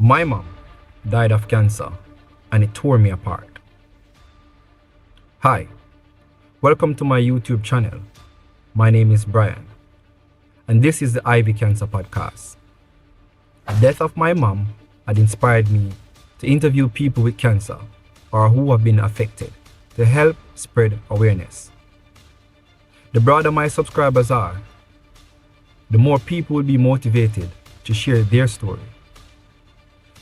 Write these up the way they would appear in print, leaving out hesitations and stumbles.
My mom died of cancer and it tore me apart. Hi, welcome to my YouTube channel. My name is Brian and this is the Ivy Cancer Podcast. The death of my mom had inspired me to interview people with cancer or who have been affected to help spread awareness. The broader my subscribers are, the more people will be motivated to share their story.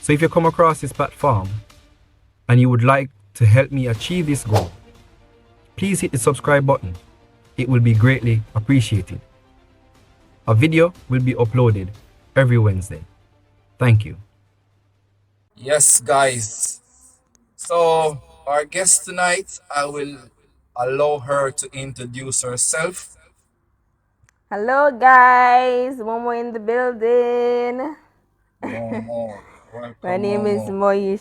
So if you come across this platform and you would like to help me achieve this goal, please hit the subscribe button. It will be greatly appreciated. A video will be uploaded every Wednesday. Thank you. Yes, guys. So, our guest tonight, I will allow her to introduce herself. Hello, guys. Momo in the building. Momo. My Welcome, name is Momo.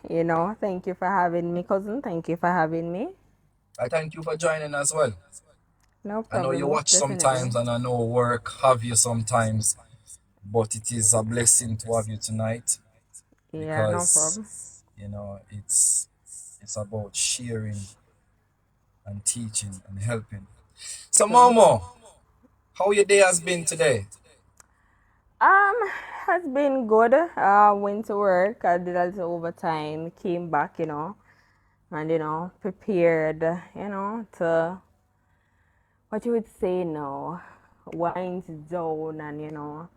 Moesha. Thank you for having me, cousin. Thank you for having me. I thank you for joining as well. No I know problem, you most watch definitely. sometimes and I know work have you sometimes, but it is a blessing to have you tonight Yeah, no because, problem. it's about sharing and teaching and helping. So, True. Momo, how your day has been today? Um, has been good. Went to work. I did a little overtime. Came back, and prepared, to what you would say now, wind down and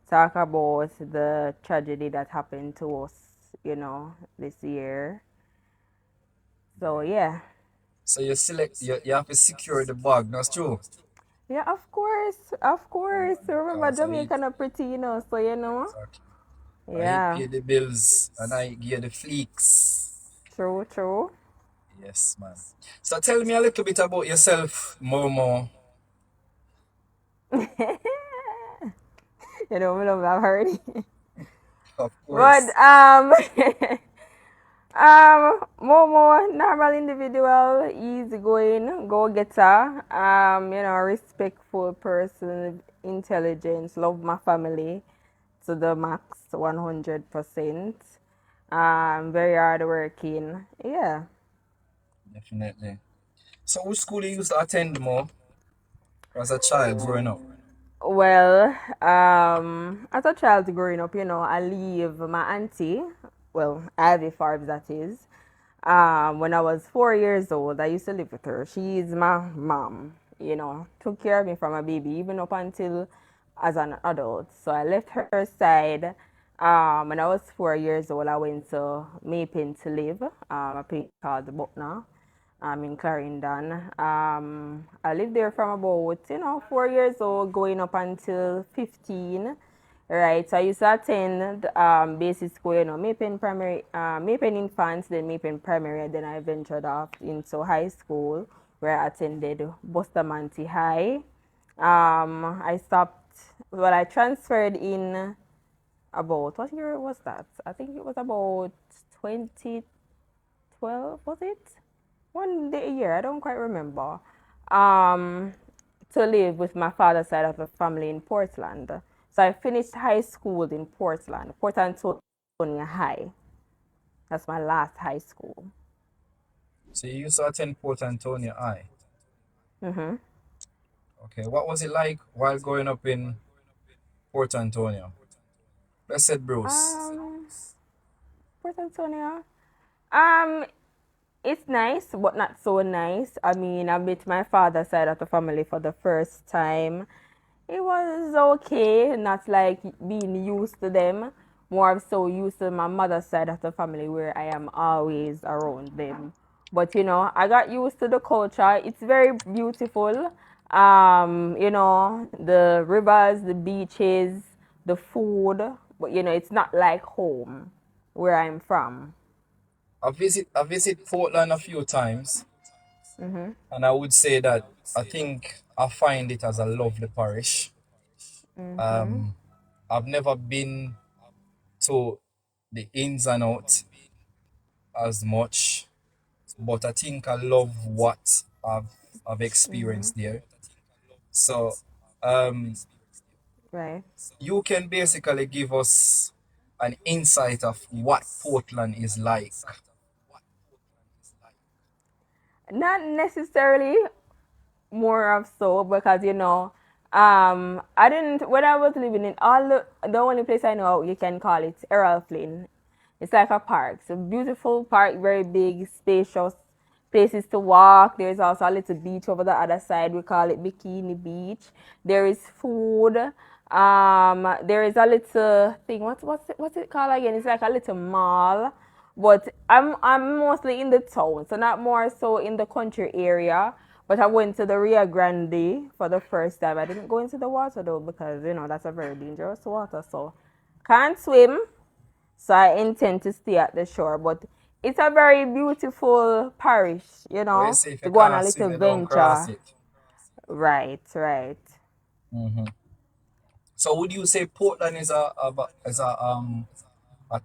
talk about the tragedy that happened to us, this year. So yeah. So you have to secure the bag, that's true. Yeah, of course. Of course. Remember Because Jamaica not pretty, so exactly. I Yeah. pay the bills and I give the fleeks. True, true. Yes, man. So tell me a little bit about yourself, Momo. We love that already. Of But course. Momo, normal individual, easygoing, go getter, respectful person, intelligence, love my family to the max 100%. Very hardworking. Yeah. Definitely. So which school you used to attend more as a child growing up? Well, as a child growing up, I leave my auntie, well, Ivy Forbes, that is. When I was 4 years old, I used to live with her. She's my mom, took care of me from a baby, even up until as an adult. So I left her side. When I was 4 years old, I went to Maypin to live, a place called Buckner, in Clarendon. I lived there from about, 4 years old, going up until 15. Right, so I used to attend basic school, Maypen primary, Maypen infants, then Maypen primary, and then I ventured off into high school where I attended Bustamante High. I stopped, well, I transferred in about, what year was that? I think it was about 2012, was it? One day a year, I don't quite remember. Um, to live with my father's side of the family in Portland. So I finished high school in Portland, Port Antonio High. That's my last high school. So you used to attend Port Antonio I. Mm-hmm. Okay. What was it like while growing up in Port Antonio? Blessed Bruce. Um, Port Antonio. Um, it's nice, but not so nice. I mean, I met my father's side of the family for the first time. It was okay, not like being used to them. More of so used to my mother's side of the family where I am always around them. But I got used to the culture. It's very beautiful. The rivers, the beaches, the food. But it's not like home where I'm from. I visit Portland a few times Mhm. and I would say that I think I find it as a lovely parish. Mhm. Um I've never been to the ins and outs as much, but I think I love what I've Mhm. experienced there. So, um, Right. you can basically give us. an insight of what Portland is like. Not necessarily more of so because I didn't when I was living in all the only place I know you can call it Errol Flynn. It's like a park. It's a beautiful park, very big, spacious places to walk. There's also a little beach over the other side. We call it Bikini Beach. There is food. There is a little thing. What's it called again? It's like a little mall. But I'm mostly in the town, so not more so in the country area. But I went to the Rio Grande for the first time. I didn't go into the water though because that's a very dangerous water. So can't swim. So I intend to stay at the shore. But it's a very beautiful parish, What you say if to you go on a can't swim, little you don't cross venture. it. Right, right. Hmm. So would you say Portland is a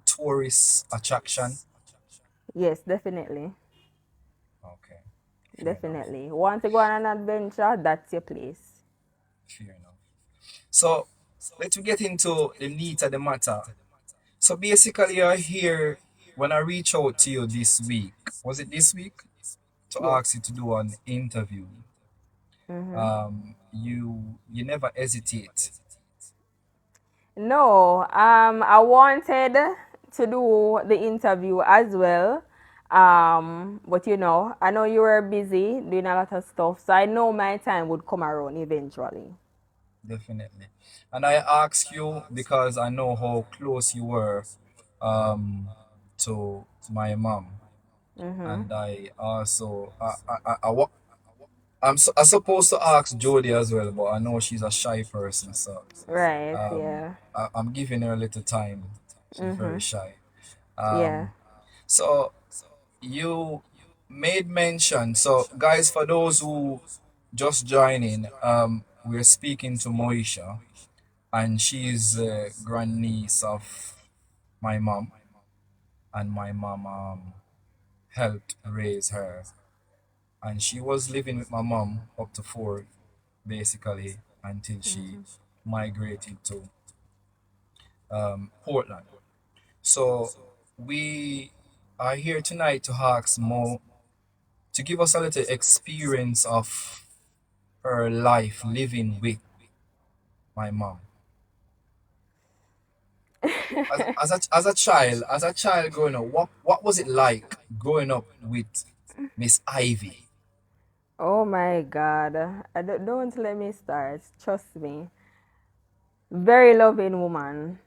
tourist attraction? Yes, definitely. Okay, fair enough. Definitely. Want to go on an adventure? That's your place. Fair enough. So let's get into the meat of the matter. So basically, you're here when I reach out to you this week. Was it this week? To Yes. ask you to do an interview. You never hesitate. No, I wanted to do the interview as well. But I know you were busy doing a lot of stuff, so I know my time would come around eventually. Definitely. And I ask you because I know how close you were um, to my mom. And I also, I'm supposed to ask Jody as well, but I know she's a shy person. So Right, yeah. I'm giving her a little time. She's very shy. Yeah. So you made mention. So guys, for those who just joining, we're speaking to Moesha, and she's grandniece of my mom, and my mom helped raise her, and she was living with my mom up to four, basically, until she migrated to Portland. So we are here tonight to ask Mo to give us a little experience of her life living with my mom. As a child growing up, what was it like growing up with Miss Ivy? Oh my God. Don't let me start. Trust me. Very loving woman.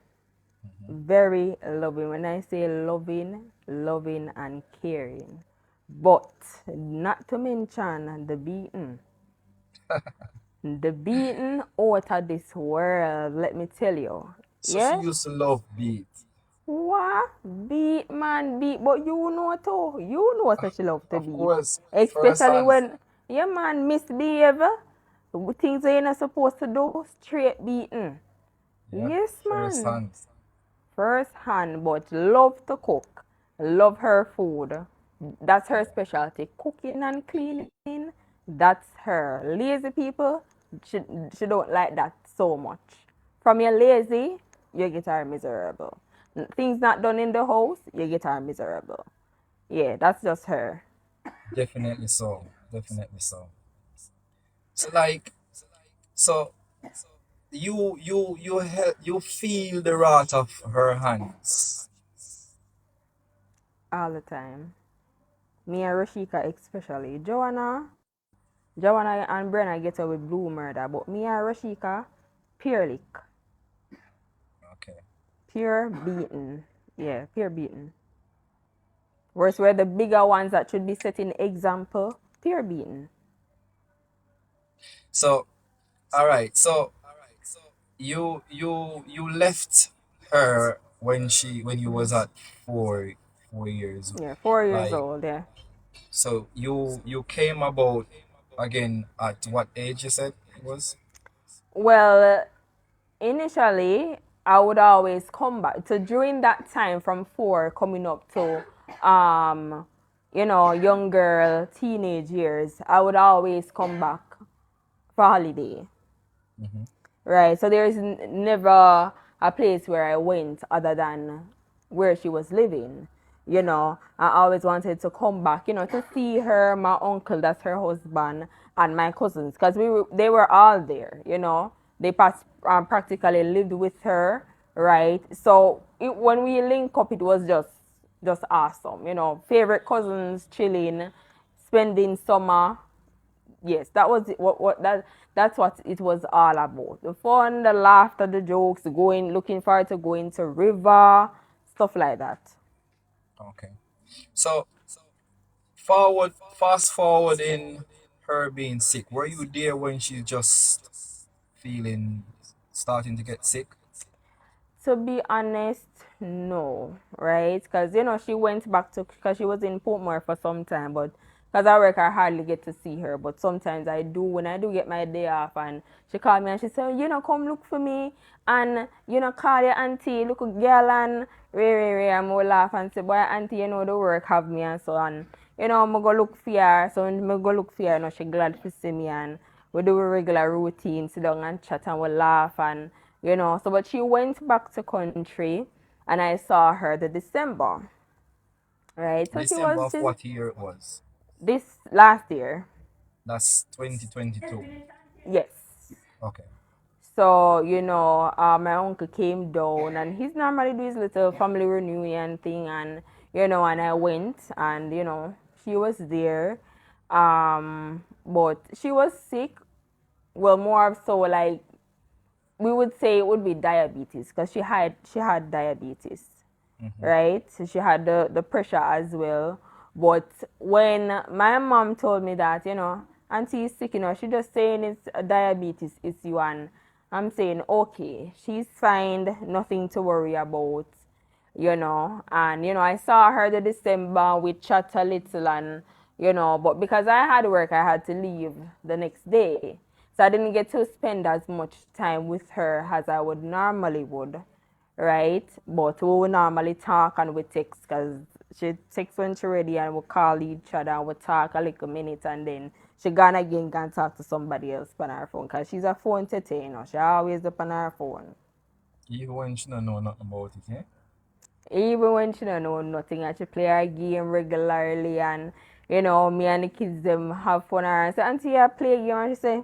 Very loving. When I say loving, loving and caring. But not to mention the beaten. The beaten out of this world, let me tell you. So she Yes? used to love beat. What? Beat, man, beat. But you know too. You know such love to Of beat. course, first Especially hand. when your man misbehave. Things that you're not supposed to do, straight beaten. Yeah, Yes, first man. hand. First hand, but love to cook. Love her food. That's her specialty. Cooking and cleaning. That's her. Lazy people, she, she don't like that so much. From your lazy, you get her miserable. Things not done in the house, you get her miserable. Yeah, that's just her. Definitely so. Definitely so. So like, so you feel the wrath of her hands. All the time. Me and Rashika especially. Joanna and Brenna get away with blue murder, but me and Rashika, pure lick. Okay. Pure beaten. Yeah, pure beaten. Whereas we're the bigger ones that should be setting example, pure beaten. So all right. So you left her when you was at 4 years. Yeah, 4 years Like, old, yeah. so you came about again at what age you said it was? Well, initially, I would always come back. So during that time from 4 coming up to, young girl, teenage years, I would always come back for holiday. Hmm. Right. So there is never a place where I went other than where she was living. I always wanted to come back, to see her, my uncle, that's her husband, and my cousins, because they were all there. They practically lived with her, right? So when we link up, it was just awesome. Favorite cousins chilling, spending summer. Yes, that was that's what it was all about. The fun, the laughter, the jokes, looking forward to going to river, stuff like that. Okay. So fast forward in her being sick. Were you there when she's just feeling starting to get sick? To be honest, no, right? Because she went back to, because she was in Portmore for some time, but because I work, I hardly get to see her. But sometimes I do, when I do get my day off, and she called me and she said, come look for me, and call your auntie, look a girl, and ray, and more laugh and say, boy, auntie, the work have me, and so on. I'm go look for her, so when I go look for her, she glad to see me, and we do a regular routine, sit down and chat, and we laugh, and so but she went back to country, and I saw her the December, right? So December of she's what year it was? this last year. That's 2022. Yes. Okay. So, my uncle came down, and he's normally do his little family reunion thing, and and I went, and she was there. But she was sick. Well, more of so like we would say it would be diabetes, because she had diabetes, Mm-hmm. right? So she had the pressure as well. But when my mom told me that, auntie is sick, she just saying it's a diabetes issue, and I'm saying, okay, she's fine, nothing to worry about, and I saw her the December, we chat a little, and but because I had work, I had to leave the next day, so I didn't get to spend as much time with her as I would normally would, right? But we would normally talk and we text, because she texts when she ready, and we call each other and we talk a little minute, and then she gone again, gone talk to somebody else on her phone, because she's a phone tete, she always up on her phone. Even when she don't know nothing about it, yeah? Even when she don't know nothing, and she play her game regularly, and me and the kids them have fun around. And say, auntie, I play a game, and she say,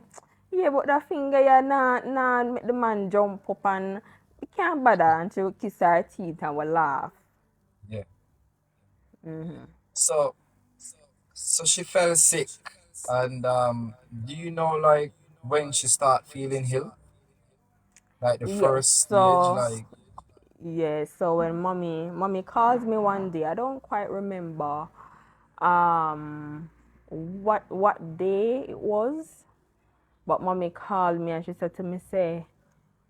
yeah, but that finger, yeah, nah, make the man jump up, and we can't bother. And she will kiss her teeth and will laugh. Yeah. Hmm. So she fell sick, and do you know like when she start feeling ill? Like the Yes. first stage, So like yes. So when mommy calls me one day, I don't quite remember um what day it was, but mommy called me and she said to me, say,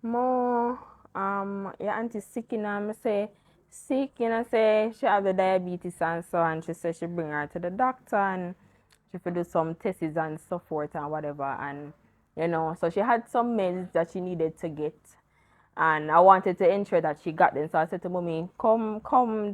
Mo, your auntie sick, I say, sick, say she have the diabetes and so, and she said she bring her to the doctor, and she could do some tests and so forth and whatever, and so she had some meds that she needed to get, and I wanted to ensure that she got them. So I said to mommy, come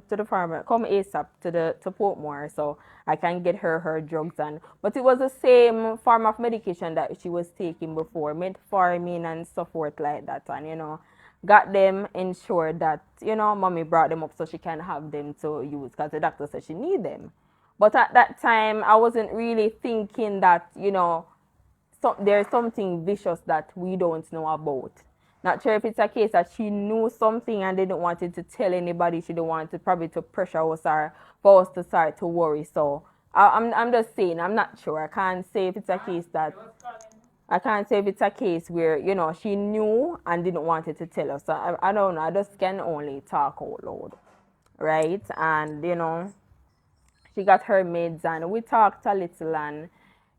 to the farmer, come ASAP to Portmore, so I can get her drugs. And but it was the same form of medication that she was taking before, metformin and so forth like that. And got them, ensured that mommy brought them up so she can have them to use, because the doctor said she need them. But at that time, I wasn't really thinking that there's something vicious that we don't know about. Not sure if it's a case that she knew something and didn't want it to tell anybody. She didn't want to probably to pressure us, or for us to start to worry. So I'm just saying, I'm not sure. I can't say if it's a case where she knew and didn't want it to tell us. So I don't know. I just can only talk out loud, right? And she got her meds, and we talked a little, and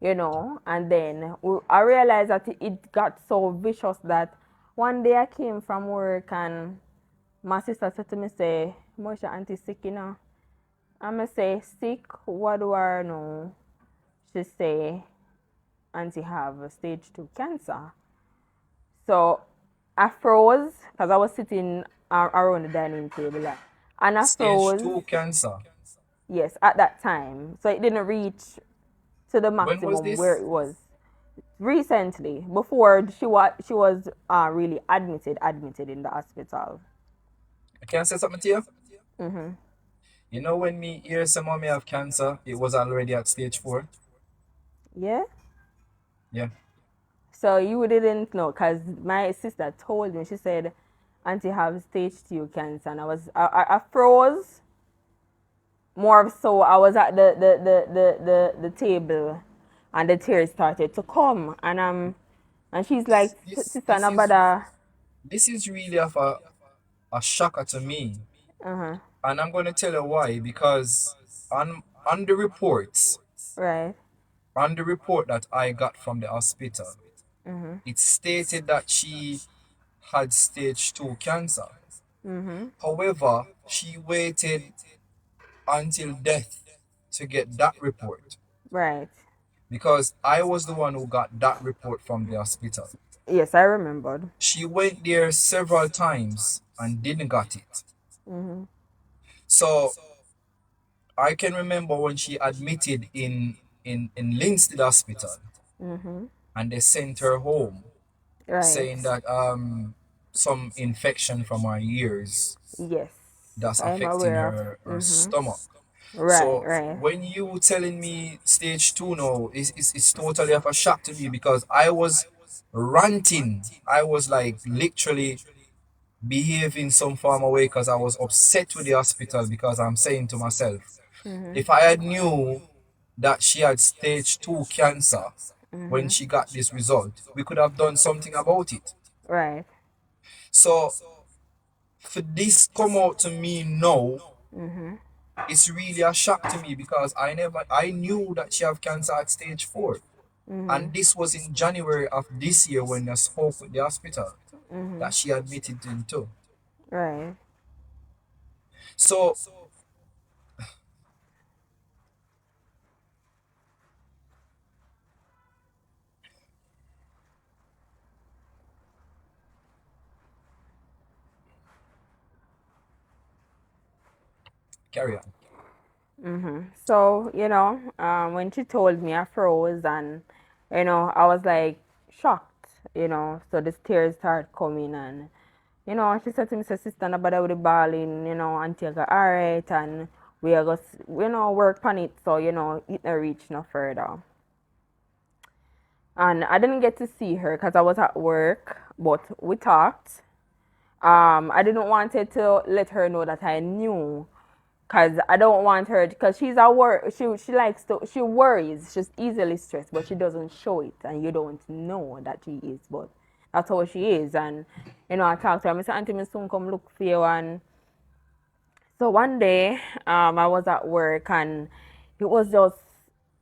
and then I realized that it got so vicious that one day I came from work, and my sister said to me, say, Moesha, auntie sick, I'm say, sick, what do I know? She say, auntie have stage 2 cancer. So I froze, because I was sitting around the dining table, and I stage froze. 2 cancer. Yes, at that time. So it didn't reach to the When was maximum where this? it was. recently, before she was really admitted in the hospital. I can say something to you. Mm-hmm. You know when me hear some mommy have cancer, it was already at stage 4. Yeah. Yeah. So you didn't know, cause my sister told me. She said, "Auntie have stage 2 cancer," and I froze. More so, I was at the table, and the tears started to come, and she's like, This "Sister, this no is bother." this is really of a shocker to me. Uh huh. And I'm gonna tell you why, because on the reports, Right. on the report that I got from the hospital, Mhm. it stated that she had stage 2 cancer. Mhm. However, she waited until death to get that report Right. because I was the one who got that report from the hospital. Yes, I remembered. She went there several times and didn't got it. Mhm. So I can remember when she admitted in Linstead Hospital Mhm. and they sent her home Right. saying that some infection from her ears Yes, that's I'm affecting aware of. her Mhm. stomach. Right. So Right. when you telling me stage 2 now, it's totally of a shock to me because I was ranting. I was like literally behaving some form of way because I was upset with the hospital because I'm saying to myself, Mhm. if I had knew that she had stage 2 cancer when Mhm. she got this result, we could have done something about it. Right. So for this come out to me now, Mhm. it's really a shock to me because I knew that she have cancer at stage 4. Mhm. And this was in January of this year when I spoke with the hospital that Mhm. she admitted into. Right. So carry on. So, when she told me, I froze, and, I was like shocked, so the tears started coming, and, she said to me, say, "Sister, nobody with the balling, until I got alright, and we are going to, work on it, so, it not reach no further." And I didn't get to see her because I was at work, but we talked. I didn't want to let her know that I knew, because I don't want her, because she's a she likes to, she worries, she's easily stressed, but she doesn't show it, and you don't know that she is, but that's how she is. And I talked to her. I said, "Auntie, me soon come look for you." And so one day, I was at work, and it was just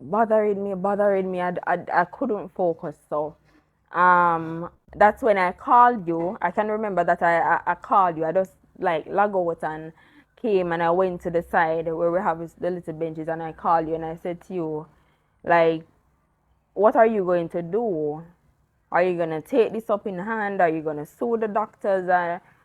bothering me. I couldn't focus. So that's when I called you. I can remember that I called you. I just like log out and came, and I went to the side where we have the little benches, and I called you, and I said to you, like, "What are you going to do? Are you going to take this up in hand? Are you going to sue the doctors?"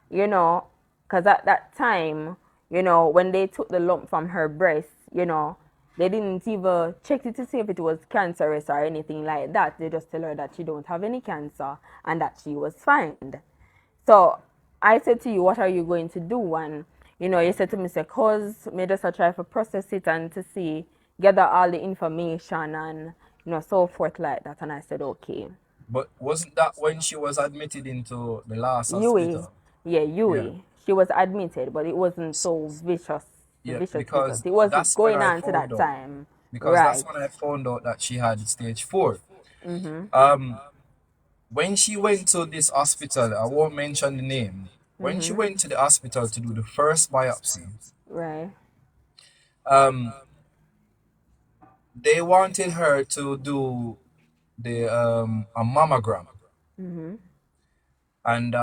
You know, because at that time, when they took the lump from her breast, they didn't even check it to see if it was cancerous or anything like that. They just tell her that she don't have any cancer and that she was fine. So I said to you, "What are you going to do?" And you said to me, "Say, cause me just a try to process it and to see, gather all the information and so forth like that." And I said, "Okay." But wasn't that when she was admitted into the last Yui, hospital? yeah, Yeah. Yui. She was admitted, but it wasn't so vicious, Yeah, vicious. because It was that's when going I on to found that out. time, Because that's right? when I found out that she had stage 4. Um, when she went to this hospital, I won't mention the name. When she went to the hospital to do the first biopsy, Right. um, they wanted her to do the a mammogram, and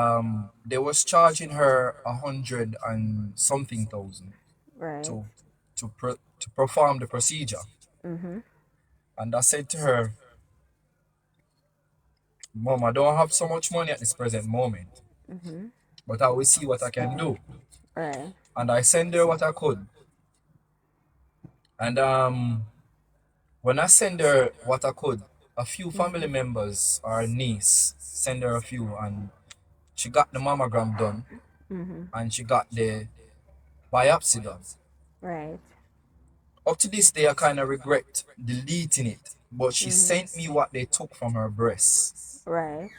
they was charging her 100 and something thousand Right. to to perform the procedure. And I said to her, "Mom, I don't have so much money at this present moment, but I will see what I can do." Right. And I sent her what I could. And when I sent her what I could, a few family members, our niece, send her a few, and she got the mammogram done, and she got the biopsy done. Right. Up to this day, I kind of regret deleting it, but she sent me what they took from her breast, Right.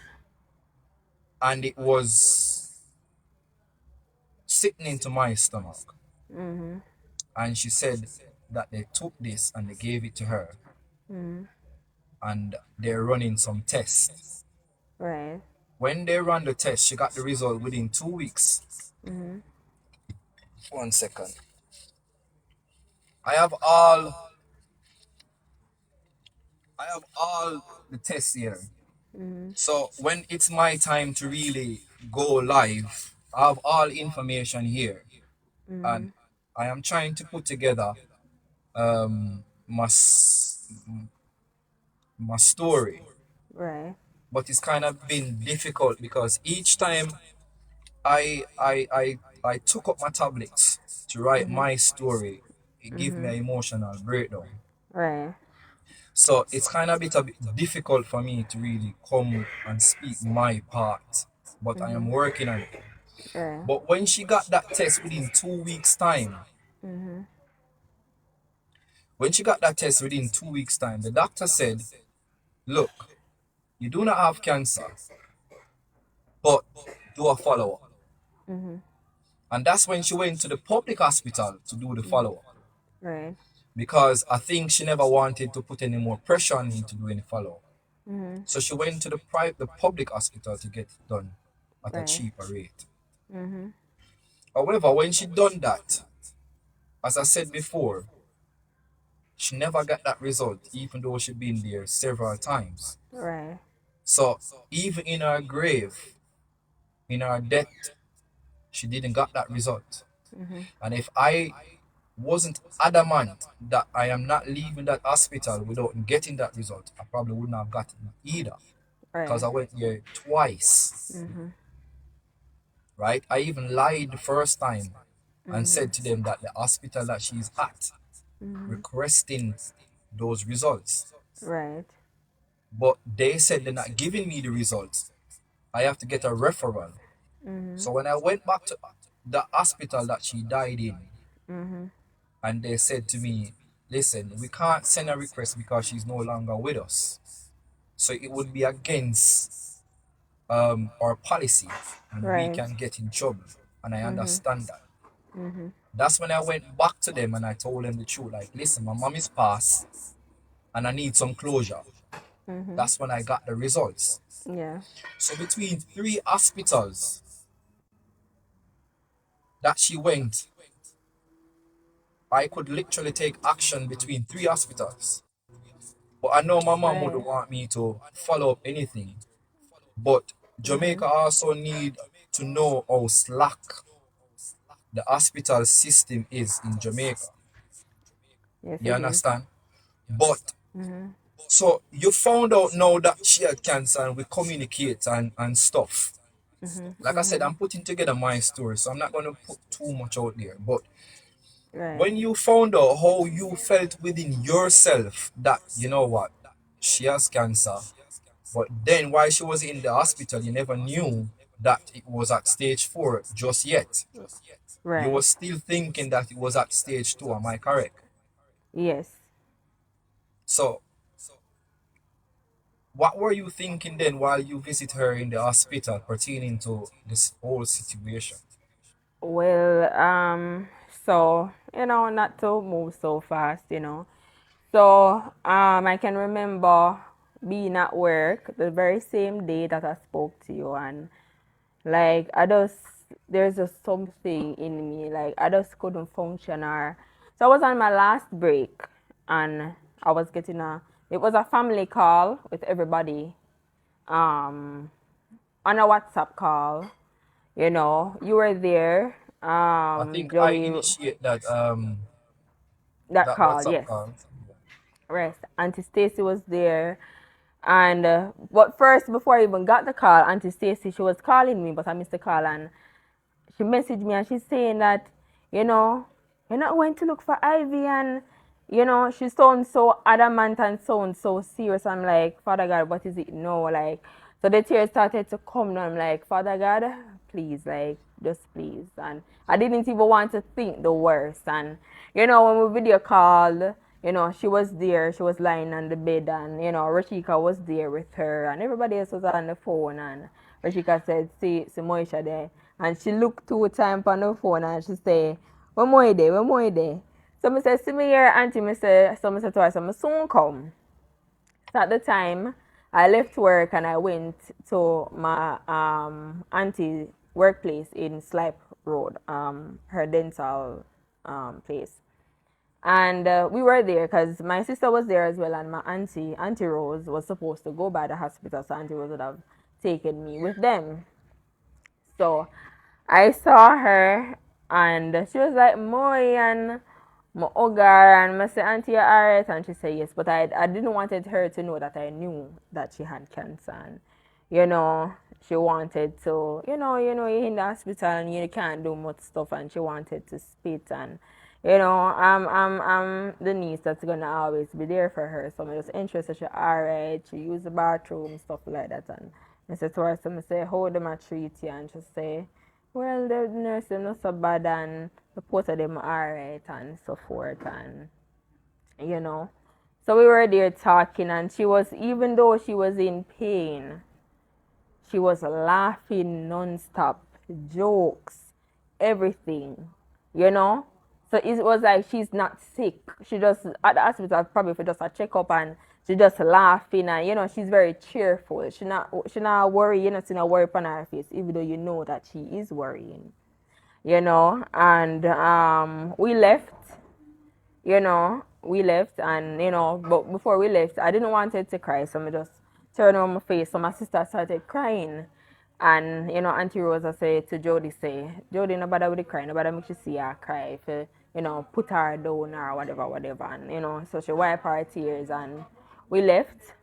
and it was sitting into my stomach. And she said that they took this and they gave it to her, and they're running some tests. Right. When they ran the test, she got the result within 2 weeks. 1 second. I have all I have all the tests here. So when it's my time to really go live, I have all information here. And I am trying to put together my story. Right. But it's kind of been difficult because each time I I I I took up my tablets to write my story, it gave me an emotional breakdown. Right. So it's kind of a bit difficult for me to really come and speak my part, but I am working on it. Right. But when she got that test within 2 weeks' time, the doctor said, "Look, you do not have cancer, but do a follow up." And that's when she went to the public hospital to do the follow up. Right. Because I think she never wanted to put any more pressure on me to do any follow up. So she went to the public hospital to get it done at a Right. cheaper rate. However, when she done that, as I said before, she never got that result, even though she been there several times. Right. So even in her grave, in her death, she didn't got that result. And if I wasn't adamant that I am not leaving that hospital without getting that result, I probably wouldn't have gotten it either. Because I Right. went there twice. Right? I even lied the first time and said to them that the hospital that she's at requesting those results. Right. But they said they're not giving me the results. I have to get a referral. So when I went back to the hospital that she died in, and they said to me, listen, we can't send a request because she's no longer with us. So it would be against our policy and we Right. can get in trouble. And I understand that. That's when I went back to them and I told them the truth. Like, listen, my mom is passed and I need some closure. That's when I got the results. Yeah. So between 3 hospitals that she went, I could literally take action between 3 hospitals. But I know my mom Right. wouldn't want me to follow up anything. But Jamaica also need to know how slack the hospital system is in Jamaica. Yes, You it is. understand? But so you found out now that she had cancer and we communicate and stuff. Like I said, I'm putting together my story, so I'm not going to put too much out there. But Right. when you found out how you felt within yourself that, you know what, she has cancer, but then while she was in the hospital, you never knew that it was at stage 4 just yet. You were Right. still thinking that it was at stage 2, am I correct? Yes. So, what were you thinking then while you visit her in the hospital pertaining to this whole situation? Well, so, not to move so fast, So, I can remember being at work the very same day that I spoke to you, and like there's just something in me, like I just couldn't function. Or so I was on my last break, and I was getting it was a family call with everybody, um, on a WhatsApp call. You were there, I think I Joey, initiate that that that call, WhatsApp yes. call. Rest. Auntie Stacy was there. And but first, before I even got the call, Auntie Stacy, she was calling me, but I missed the call, and she messaged me and she's saying that, you know, you're not going to look for Ivy, and she sounds so adamant and sounds so serious. I'm like, Father God, what is it now? Like, so the tears started to come, and I'm like, Father God, please, like, just please. And I didn't even want to think the worst. And, when we video called, she was there, she was lying on the bed, and, Rashika was there with her, and everybody else was on the phone. And Rashika said, see Moesha there. And she looked 2 times on the phone, and she said, where Moe there? Where Moe there? So I said, see me here, auntie. So I said to her, so I soon come. So at the time, I left work and I went to my auntie workplace in Slipe Road, her dental place. And we were there because my sister was there as well, and my Auntie Rose, was supposed to go by the hospital, so Auntie Rose would have taken me with them. So I saw her, and she was like, Moy, and my Ogar, and I said, Auntie, you alright? And she said, yes. But I didn't wanted her to know that I knew that she had cancer. And, she wanted to, you're in the hospital and you can't do much stuff, and she wanted to spit. And, I'm the niece that's going to always be there for her. So I was interested, she alright, she used the bathroom, stuff like that. And I said to her, so I say, how them I treat you? And she say, well, the nurse is not so bad, and the both of them alright, and so forth. And, so we were there talking, and she was, even though she was in pain, she was laughing non-stop, jokes, everything, you know. So it was like she's not sick. She just at the hospital probably for just a checkup, and she just laughing, and she's very cheerful. She not worry. You're not seeing a worry on her face, even though you know that she is worrying. And we left, and but before we left, I didn't want her to cry, so I just turned on my face. So my sister started crying, and Auntie Rosa said to Jody, Jody, nobody with the cry, nobody make she see her cry, if put her down or whatever, and so she wiped her tears, and we left.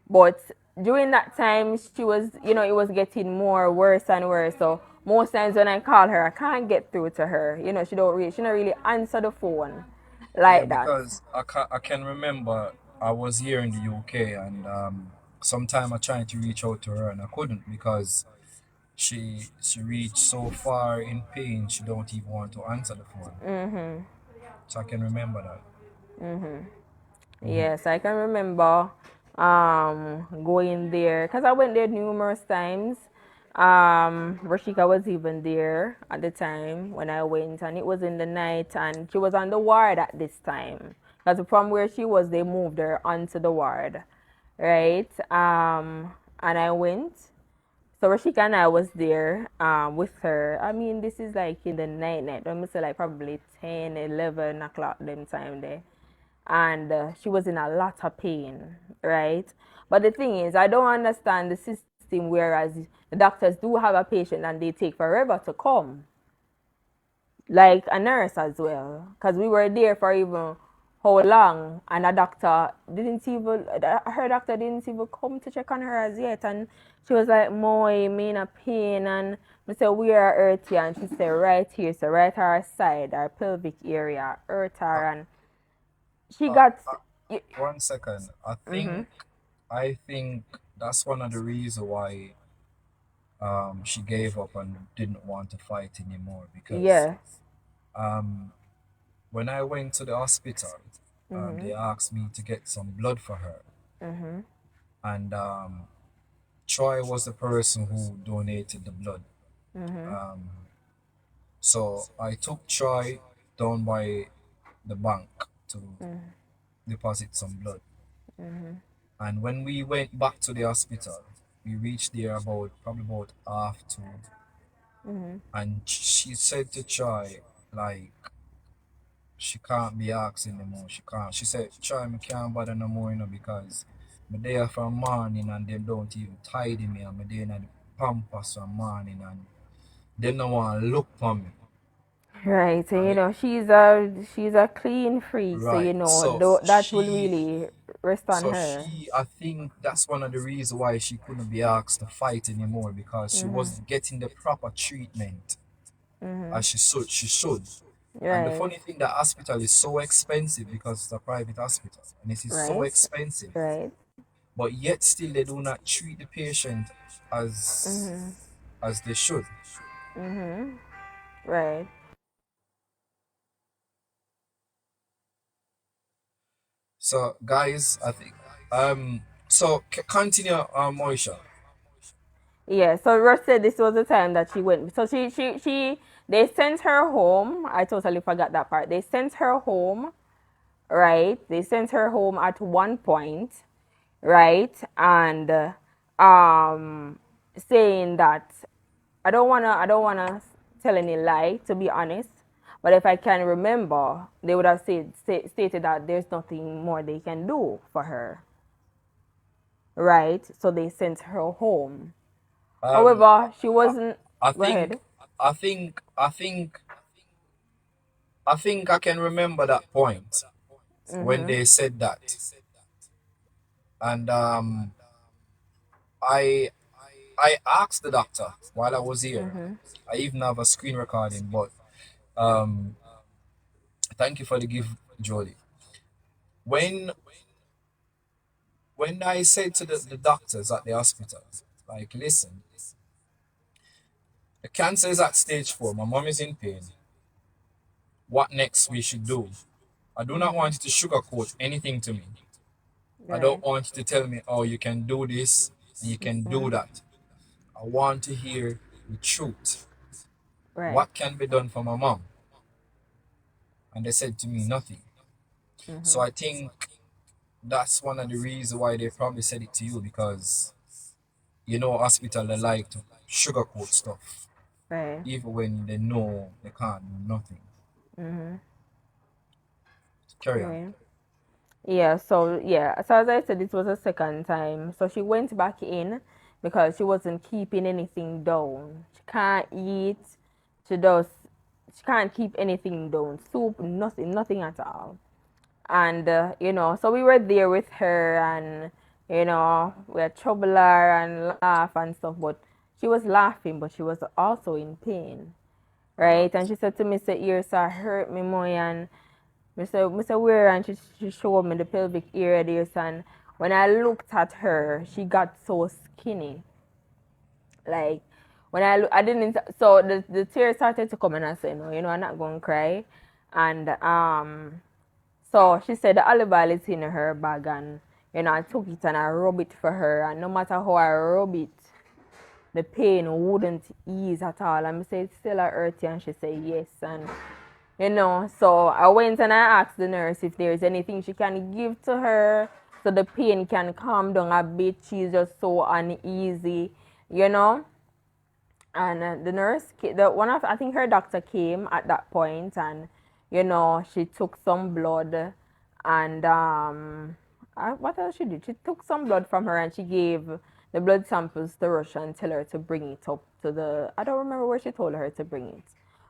But during that time, she was, it was getting more worse and worse. So most times when I call her, I can't get through to her. She don't really answer the phone Yeah, like that. because I can remember I was here in the UK, and sometime I tried to reach out to her and I couldn't because she reached so far in pain she don't even want to answer the phone. So I can remember that. Yes, I can remember going there because I went there numerous times. Rashika was even there at the time when I went, and it was in the night, and she was on the ward at this time. Because from where she was, they moved her onto the ward, right? And I went. So Rashika and I was there with her. I mean, this is like in the night. I must say like probably 10, 11 o'clock them time there. And she was in a lot of pain, right? But the thing is, I don't understand the system, whereas the doctors do have a patient and they take forever to come, like a nurse as well, because we were there for even how long, and her doctor didn't even come to check on her as yet. And she was like, Moy, me in a pain. And we said, we are hurt here. And she said, right here, so right her side, her pelvic area, hurt Uh, her. And she uh, got, uh, 1 second. I think that's one of the reasons why she gave up and didn't want to fight anymore because yeah. um when I went to the hospital, they asked me to get some blood for her, and Troy was the person who donated the blood. Um, so I took Troy down by the bank to deposit some blood. And when we went back to the hospital, we reached there about probably about half two, and she said to Troy, like, she can't be asked anymore. She can't. She said, Troy, me can't bother no more, because me there from morning and them don't even tidy me, and me there in the pampas from morning, and them no want to look for me. Right, and Right? she's a clean freak, so Right. So that will really rest on her. I think that's one of the reasons why she couldn't be asked to fight anymore, because she wasn't getting the proper treatment as she should. And the Right. funny thing, that hospital is so expensive because it's a private hospital, and it is so Right. expensive. Right. But yet still they do not treat the patient as they should. Right. So guys, I think so continue, Moisha. Yeah, so Rush said this was the time that she went. So they sent her home. I totally forgot that part. They sent her home, right? They sent her home at one point, right? And saying that I don't wanna tell any lie, to be honest. But if I can remember, they would have stated that there's nothing more they can do for her, right? So they sent her home. Um, However, she I, wasn't. I Go ahead. think, I think, I think, I think I can remember that point when they said that, and I I asked the doctor while I was here. I even have a screen recording, but um, thank you for the gift, Jody. When I said to the doctors at the hospital, like, listen, the cancer is at stage 4. My mom is in pain. What next we should do? I do not want you to sugarcoat anything to me. I don't Right. want you to tell me, oh, you can do this and you can do that. I want to hear the truth. Right. What can be done for my mom? And they said to me, nothing. So I think that's one of the reasons why they probably said it to you, because hospital, they like to sugarcoat stuff, Right. even when they know they can't do nothing. Carry on. Right. So as I said, this was a second time. So she went back in because she wasn't keeping anything down. She can't eat. She does. She can't keep anything down. Soup, nothing, nothing at all. And so we were there with her, and we had trouble her and laugh and stuff. But she was laughing, but she was also in pain, right? And she said to me, "Say ears are hurt me more." And Mr. Where, and she showed me the pelvic area there, and when I looked at her, she got so skinny. Like when I didn't. So the tears started to come, and I said, "No, I'm not going to cry." And so she said the olive oil is in her bag, and I took it and I rub it for her, and no matter how I rub it, the pain wouldn't ease at all. And I said, "It's still a hurt," and she said yes. And so I went and I asked the nurse if there's anything she can give to her so the pain can calm down a bit. She's just so uneasy, you know. And the nurse, I think her doctor came at that point, and she took some blood, and what else she did? She took some blood from her, and she gave the blood samples to Russia and tell her to bring it up to the. I don't remember where she told her to bring it,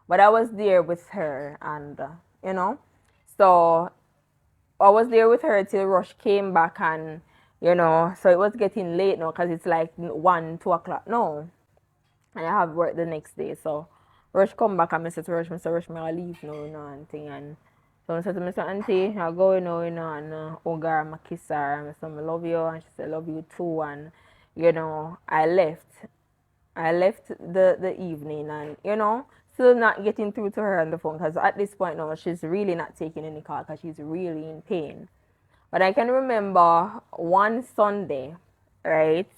but I was there with her, and you know, so I was there with her till Rush came back, and so it was getting late now because it's like 1, 2 o'clock. No, and I have work the next day. So Rush come back and I said to Rush, Mr. Rush, I leave now, and thing. And so I said to Mr. Aunty, I go, and hug her, I kiss her, and I said, I love you, and she said, love you too. And, I left. I left the evening, and, still not getting through to her on the phone because at this point now, she's really not taking any call because she's really in pain. But I can remember one Sunday, right?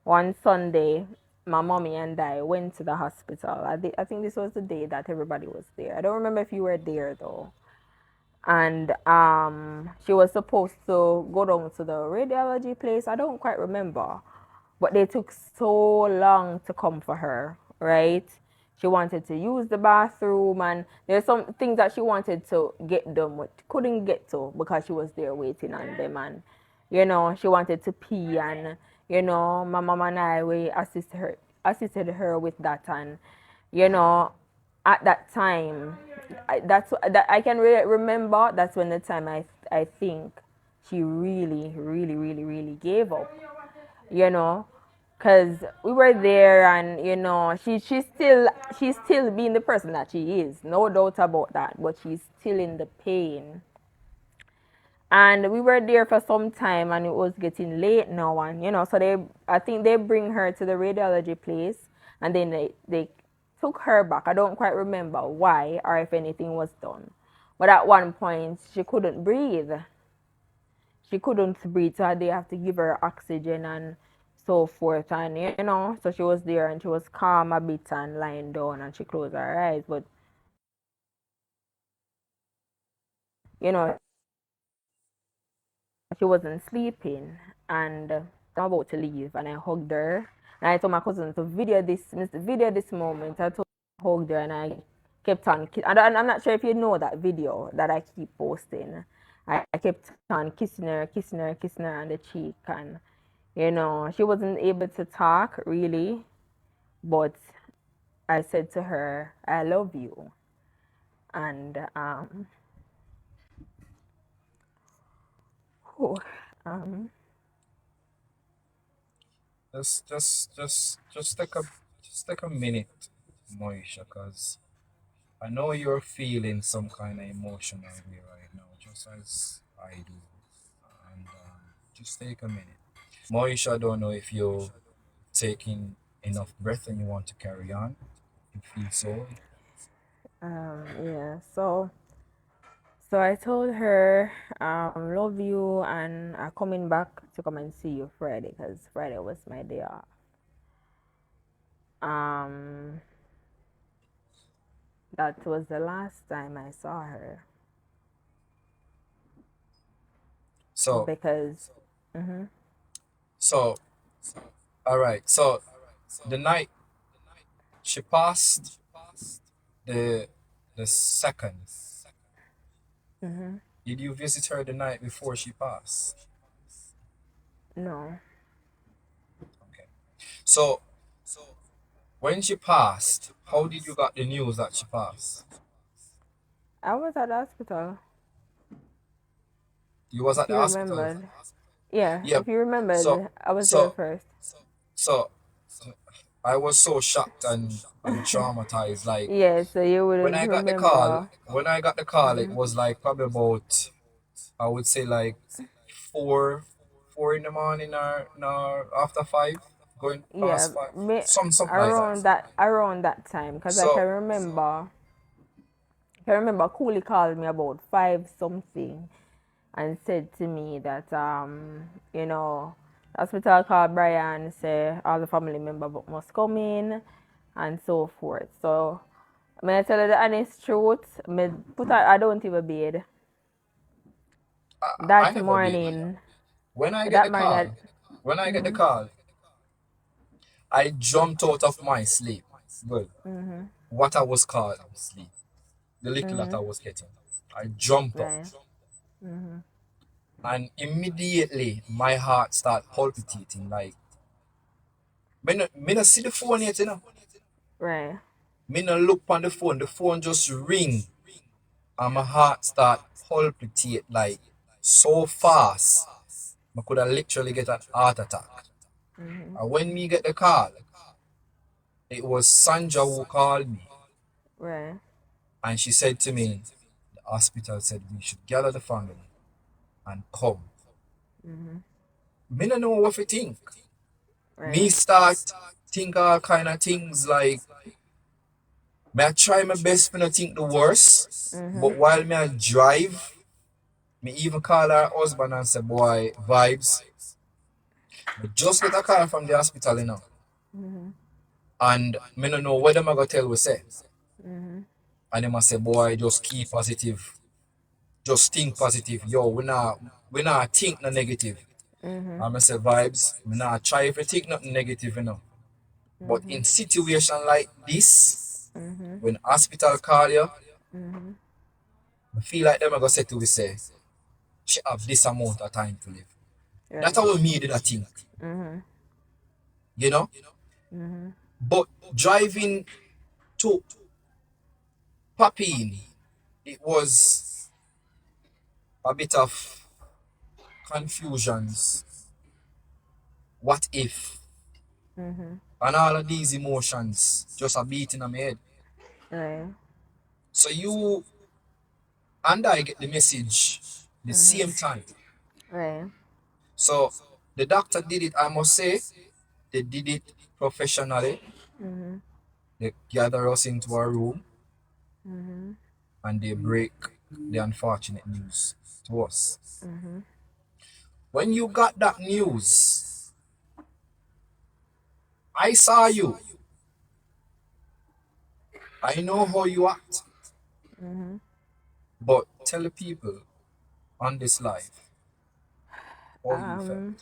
One Sunday, my mommy and I went to the hospital. I think this was the day that everybody was there. I don't remember if you were there though. And she was supposed to go down to the radiology place. I don't quite remember. But they took so long to come for her, right? She wanted to use the bathroom, and there's some things that she wanted to get done but couldn't get to because she was there waiting on them. And she wanted to pee, and my mom and I, we assisted her with that. And you know at that time, that I can remember. That's when the time I think she really, really, really, really gave up, you know Cause we were there, and she's still being the person that she is, no doubt about that. But she's still in the pain, and we were there for some time, and it was getting late now, and so I think they bring her to the radiology place, and then they took her back. I don't quite remember why or if anything was done, but at one point she couldn't breathe. So they have to give her oxygen and so forth, and so she was there, and she was calm a bit and lying down, and she closed her eyes, but you know she wasn't sleeping. And I'm about to leave, and I hugged her, and I told my cousin to video this moment. I told her, I hugged her, and I kept on and I'm not sure if you know that video that I keep posting. I kept on kissing her on the cheek, and she wasn't able to talk really, but I said to her, I love you. And oh, um Just take a minute, Moesha, because I know you're feeling some kind of emotional way right now, just as I do. And just take a minute. Moesha, I don't know if you're taking enough breath and you want to carry on. You feel so. yeah, so I told her, love you, and I'm coming back to come and see you Friday, because Friday was my day off. um that was the last time I saw her, So, because hmm so, all right. So, the night she passed, the the second, hmm did you visit her the night before she passed? no, Okay. So, when she passed, how did you got the news that she passed? I was at the hospital. You was If at the you hospital. remembered, yeah, Yeah. if you So, remembered, I was there so, first. so, I was so shocked and traumatized. Like Yeah, so you when wouldn't I got the call, remember. when I got the call, it was like probably about, I would say like four, 4 in the morning, or after 5, going Yeah, past 5, me, something like that. around that time, because So, I can remember Cooley called me about 5 something and said to me that the hospital called Brian, say all the family member must come in and so forth. So may I tell you the honest truth, I don't even bed I that never did. morning. When I get That the morning, call, I, when I get the mm-hmm, call, I jumped out of my sleep. Well, mm-hmm, what I was calling sleep, the little that mm-hmm, I was getting. I jumped up, right, mm-hmm, and immediately my heart started palpitating. Like, me no see the phone yet, you know. right, Me no look on the phone just ring, and my heart start palpitate like so fast. I could have literally get an heart attack. mm-hmm, And when me get the call, it was Sanja who called me, right, and she said to me, the hospital said we should gather the family and come. mm-hmm, Me no know what to think. Me right, start think all kind of things like, me I try my best for not think the worst, mm-hmm, but while me I drive, me even call her husband and say, boy, vibes. Me just get a call from the hospital, you know. mm-hmm, And me no know what them I gonna tell we say. mm-hmm, And them I say, boy, just keep positive. Just think positive. Yo, we not think no negative. mm-hmm, And I say vibes, me not try to think nothing negative, you know. But mm-hmm, in situation like this, mm-hmm, when hospital call you, mm-hmm, I feel like them I gonna say to we say, she have this amount of time to live. That's right, how me did I think, mm-hmm, you know? mm-hmm, But driving to Papine, it was a bit of confusions. What if? And all of these emotions just a beating on my head. Right. So you and I get the message the same time. Right. So the doctor did it, I must say, they did it professionally. They gather us into a room and they break the unfortunate news to us. When you got that news, I saw you. I know how you act. But tell the people on this life how you felt. Um.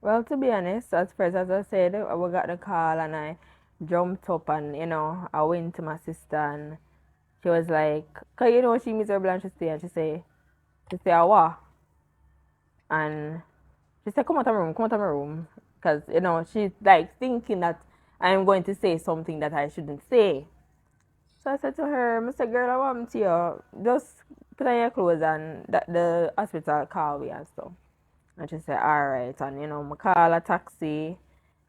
Well, to be honest, at first, as I said, we got the call and I jumped up and I went to my sister and she was like, cause she miserable and she say, what? And she said, come out of my room. Because, she's like thinking that I'm going to say something that I shouldn't say. So I said to her, Mr. Girl, I want to you, just put on your clothes and the hospital call we and stuff. And she said, all right. And, I call a taxi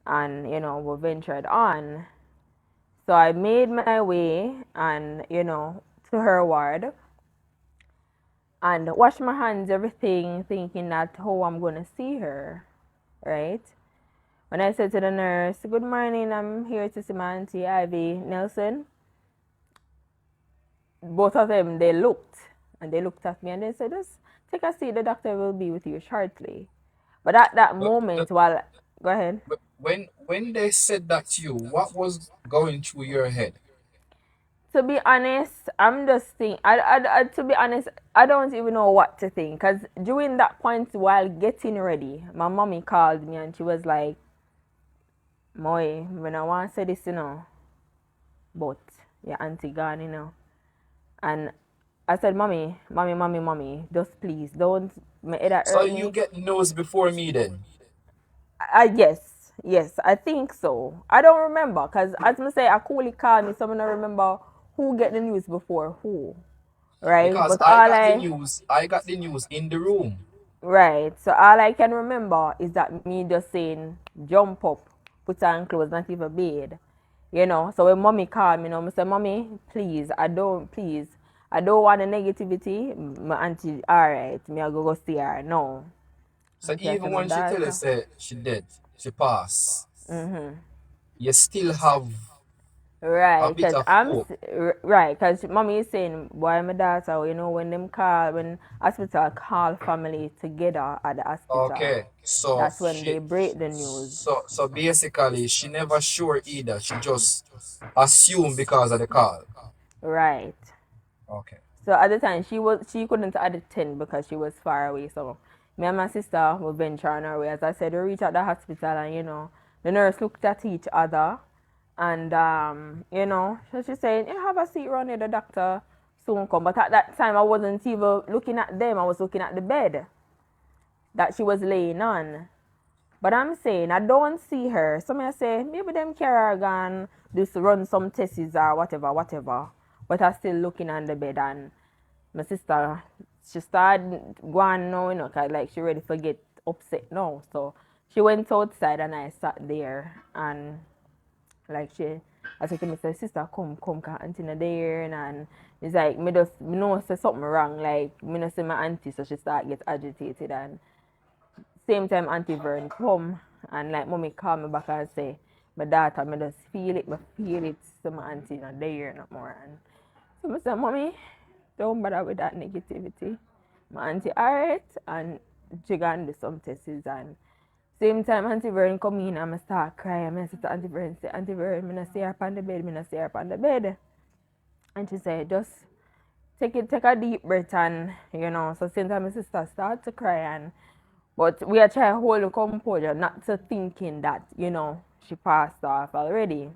and, we ventured on. So I made my way and, to her ward and washed my hands, everything, thinking that, oh, I'm going to see her, right? When I said to the nurse, good morning, I'm here to see my Auntie Ivy Nelson, both of them, they looked and they looked at me and they said, just take a seat, the doctor will be with you shortly. But at that But moment, while, go ahead. when they said that to you, what was going through your head? To be honest, I'm just thinking, to be honest, I don't even know what to think. Because during that point, while getting ready, my mommy called me and she was like, Moy, when I want to say this, but your auntie gone, And I said, mommy, just please don't, my head So hurt you me. get news before me then. Yes, I think so. I don't remember, because as I say, I coolly called me, so I don't remember who get the news before who, right? Because But all I, I got the news in the room. right, so all I can remember is that me just saying, jump up, put on clothes, not even bed. So when mommy called me, I said, mommy, please, I don't want the negativity. My auntie, all right, me I go see her. No. So And she said, even my when she tell daughter. us she dead, she pass, you still have a Right, bit cause of hope. right, cause mommy is saying, boy, my daughter, when hospital call family together at the hospital, Okay, so that's when they break the news. so basically she never sure either. She just assumed because of the call. Right. Okay. So at the time she couldn't attend because she was far away. So me and my sister we venture on our way. As I said, we reached at the hospital and the nurse looked at each other and so she said, you have a seat around here, the doctor soon come. But at that time I wasn't even looking at them, I was looking at the bed that she was laying on. But I'm saying I don't see her. So I say maybe them carry her gone just run some tests or whatever. But I still looking on the bed and my sister, she started going now, cause like she ready to get upset now. So she went outside and I sat there and like I said to me, say, sister, come, cause auntie not there and it's like me know say something wrong, like me know say my auntie, so she start get agitated and same time Auntie Vern come and like mommy call me back and say, my daughter, me feel it, so my auntie not there no more and so I said, mommy, don't bother with that negativity. My auntie alright and she gonna do some tests and same time Auntie Vern come in and I start crying. I said to Auntie Vern, say, Auntie Vern, me not see her on the bed, me not see her on the bed. And she said, just take a deep breath and so same time my sister start to cry and but we are trying to hold the composure, not to thinking that, she passed off already.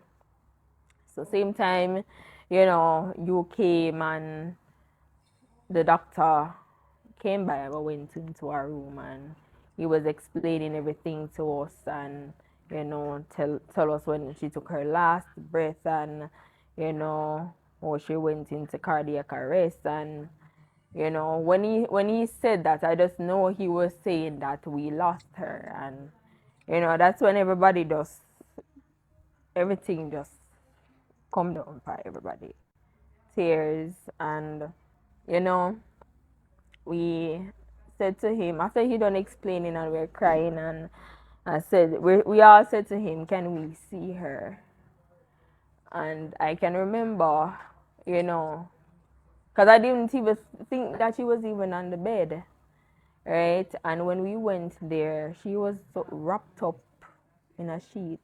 So same time, you came and the doctor came by. I went into our room and he was explaining everything to us and tell us when she took her last breath and how she went into cardiac arrest and when he said that I just know he was saying that we lost her and That's when everybody just, everything just come down for everybody. Tears, and you know, we said to him after he done explaining and we're crying, and I said we all said to him, can we see her? And I can remember, you know, because I didn't even think that she was even on the bed, right? And when we went there, she was so wrapped up in a sheet,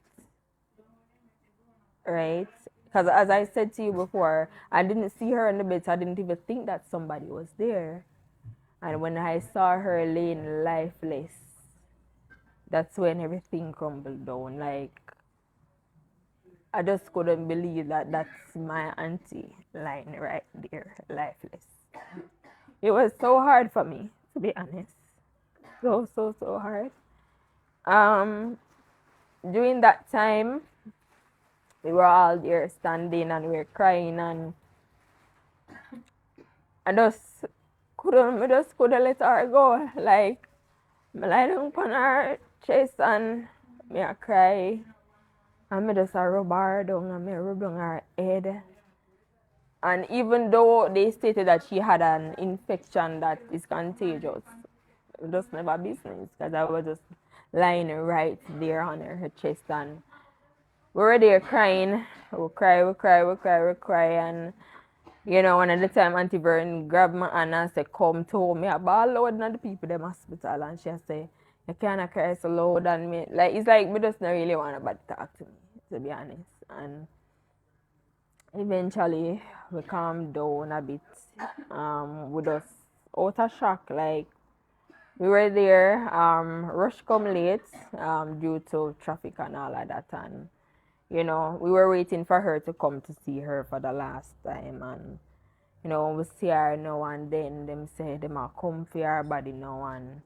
right? Because as I said to you before, I didn't see her in the bed, so I didn't even think that somebody was there. And when I saw her laying lifeless, that's when everything crumbled down. Like, I just couldn't believe that that's my auntie lying right there, lifeless. It was so hard for me, to be honest. So hard. Um, During that time, we were all there standing and we were crying, and I just couldn't let her go. Like, I lie down on her chest and me I cry, and me just a rub her down and me rub down her head. And even though they stated that she had an infection that is contagious, it was never business, because I was just lying right there on her chest, and we were there crying. We cry, and one of the time Auntie Vern grabbed my hand and said, come to me. I ball loud and the people in the hospital, and she say, you can't cry so loud, and me. Like, it's like me just not really want nobody to talk to me, to be honest. And eventually we calmed down a bit. We just out of shock. Like, we were there, rush come late, due to traffic and all of that, and we were waiting for her to come to see her for the last time, and when we see her now and then, them say them are come for her body now, and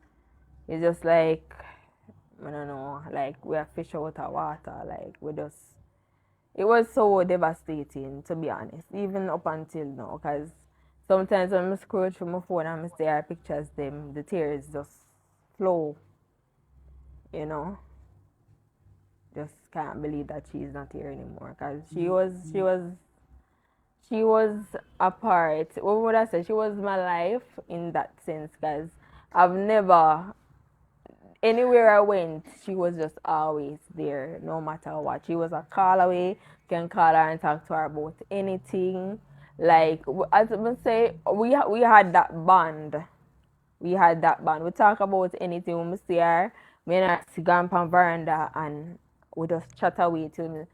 it's just like, I don't know, like we are fish out of water. Like, we just, it was so devastating, to be honest, even up until now, because sometimes when I scroll through my phone and I see her pictures, the tears just flow, you know. Just can't believe that she's not here anymore, because she was a part. What would I say? She was my life in that sense, because I've never, anywhere I went, she was just always there, no matter what. She was a call away. Can call her and talk to her about anything. Like, as I say, we had that bond. We had that bond. We talk about anything when we see her. Me and her sit on veranda, and we just chat away till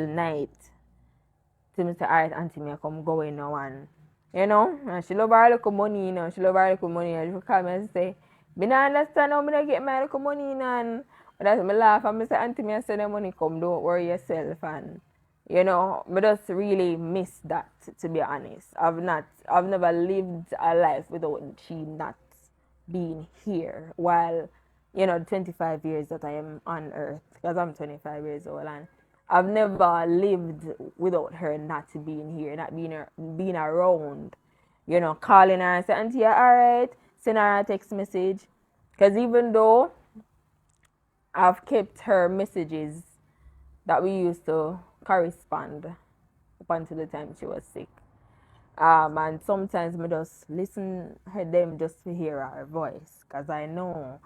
night. Till me say, alright, auntie, me come going now, and she love her little money, she love her little money, and she call me and say, me not understand how me not get my little money, and that's me laugh, and me say, auntie, me I send the money come, don't worry yourself, and me just really miss that, to be honest. I've never lived a life without she not being here, while, the 25 years that I am on earth, because I'm 25 years old, and I've never lived without her not being here, not being around, calling her and saying, auntie, you alright? Send her a text message. Because even though I've kept her messages that we used to correspond up until the time she was sick. And sometimes I just listen to them just to hear her voice, because I know,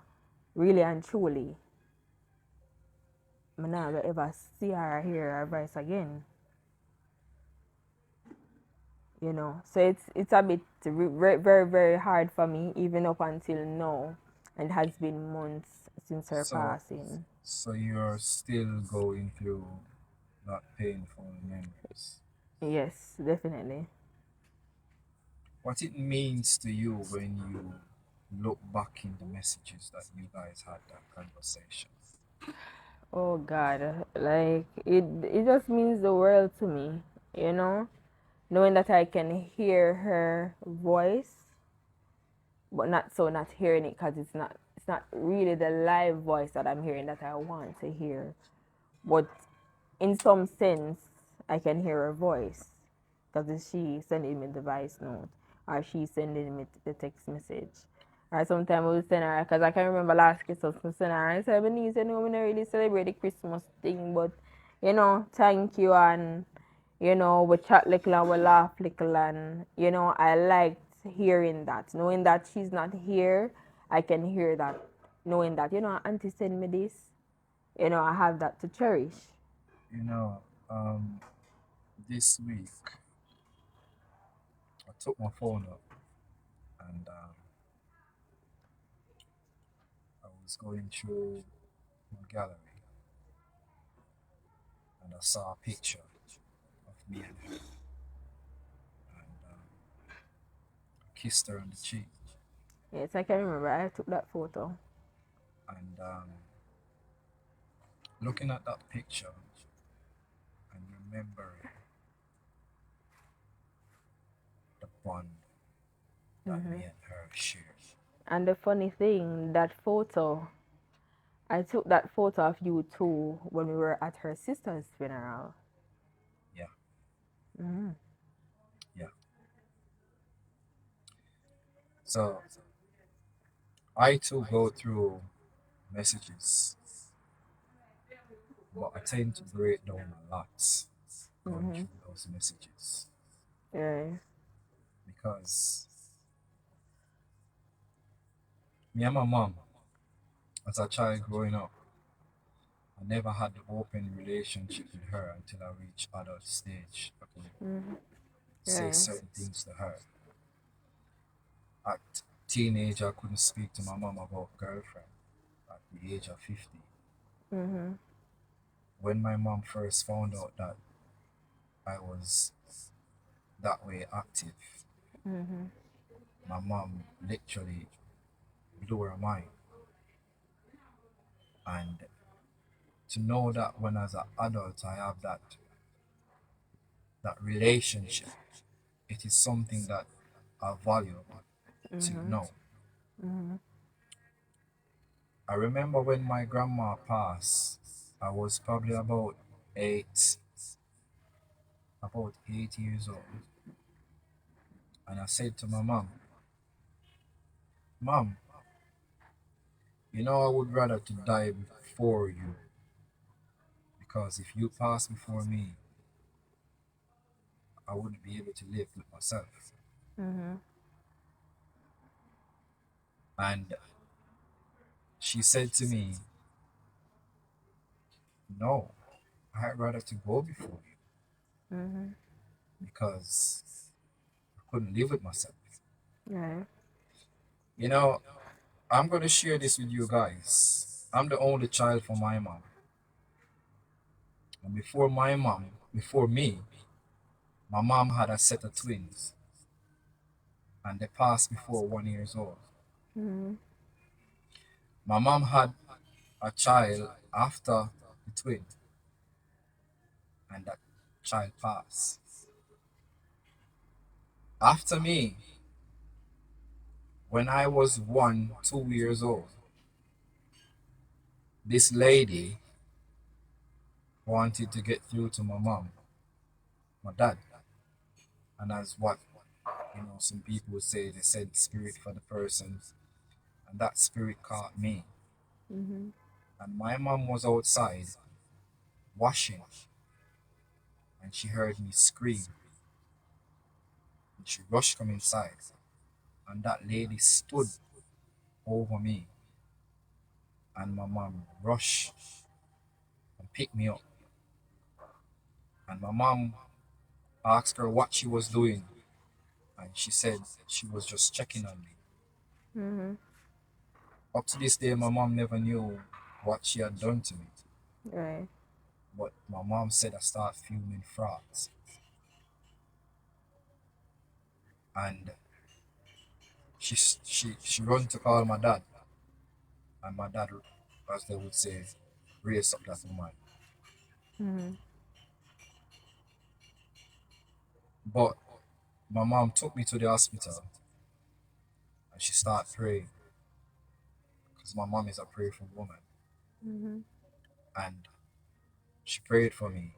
really and truly, I never ever see her or hear her voice again. So it's a bit very, very, very hard for me, even up until now, and it has been months since her So, passing. so you're still going through not painful memories. Yes, definitely. What it means to you when you look back in the messages that you guys had that conversation. Oh God, like it just means the world to me, you know, knowing that I can hear her voice, but not hearing it, because it's not really the live voice that I'm hearing that I want to hear, but in some sense I can hear her voice, because it's she sending me the voice note, or she sending me the text message. Or sometimes we will send her, because I can remember last Christmas, we send her, I said, my niece, you know, we don't really celebrate the Christmas thing, but, thank you, and, we chat little and we laugh little, and, I liked hearing that. Knowing that she's not here, I can hear that. Knowing that, Auntie sent me this, I have that to cherish. You know, this week I took my phone up and I was going through my gallery and I saw a picture of me and her and kissed her on the cheek. Yes, I can remember. I took that photo. And looking at that picture and remembering the bond that me and her shared. And the funny thing, that photo, I took that photo of you too when we were at her sister's funeral. Yeah, yeah. So I too go through messages, but I tend to break down a lot going through those messages Yeah. because me and my mom, as a child growing up, I never had the open relationship with her until I reached adult stage. I could say Yeah. certain things to her. At teenage, I couldn't speak to my mom about girlfriend at the age of 50. When my mom first found out that I was that way active, my mom literally blew her mind. And to know that when as an adult I have that relationship, it is something that I value till now. I remember when my grandma passed, I was probably eight, about 8 years old. And I said to my mom, Mom, I would rather to die before you because if you pass before me, I wouldn't be able to live with myself. And she said to me, No, I'd rather to go before you because I couldn't live with myself. Yeah. You know, I'm going to share this with you guys. I'm the only child for my mom. And before me, my mom had a set of twins and they passed before 1 years old. My mom had a child after the twin and that child passed. After me, when I was 2 years old, this lady wanted to get through to my mom, my dad, and as what some people would say, they said spirit for the person, and that spirit caught me. And my mom was outside washing, and she heard me scream, and she rushed come inside, and that lady stood over me, and my mom rushed and picked me up, and my mom asked her what she was doing, and she said she was just checking on me. Up to this day, my mom never knew what she had done to me. Right. But my mom said I start fuming frogs. And she run to call my dad. And my dad, as they would say, raised up that woman. But my mom took me to the hospital and she started praying. Because my mom is a prayerful woman. And she prayed for me.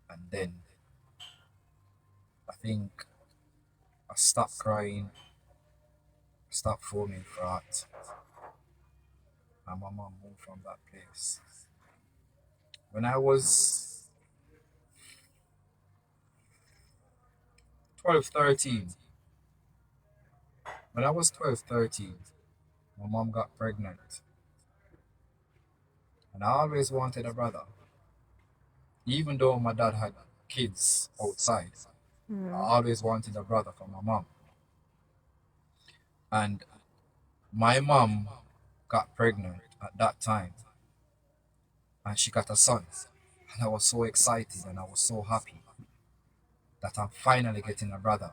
And then I think I stopped crying stopped forming frat, and my mom moved from that place. When I was 12, 13, when I was 12, 13, my mom got pregnant, and I always wanted a brother. Even though my dad had kids outside, I Mm-hmm. always wanted a brother for my mom. And my mom got pregnant at that time, and she got a son. And I was so excited and I was so happy that I'm finally getting a brother.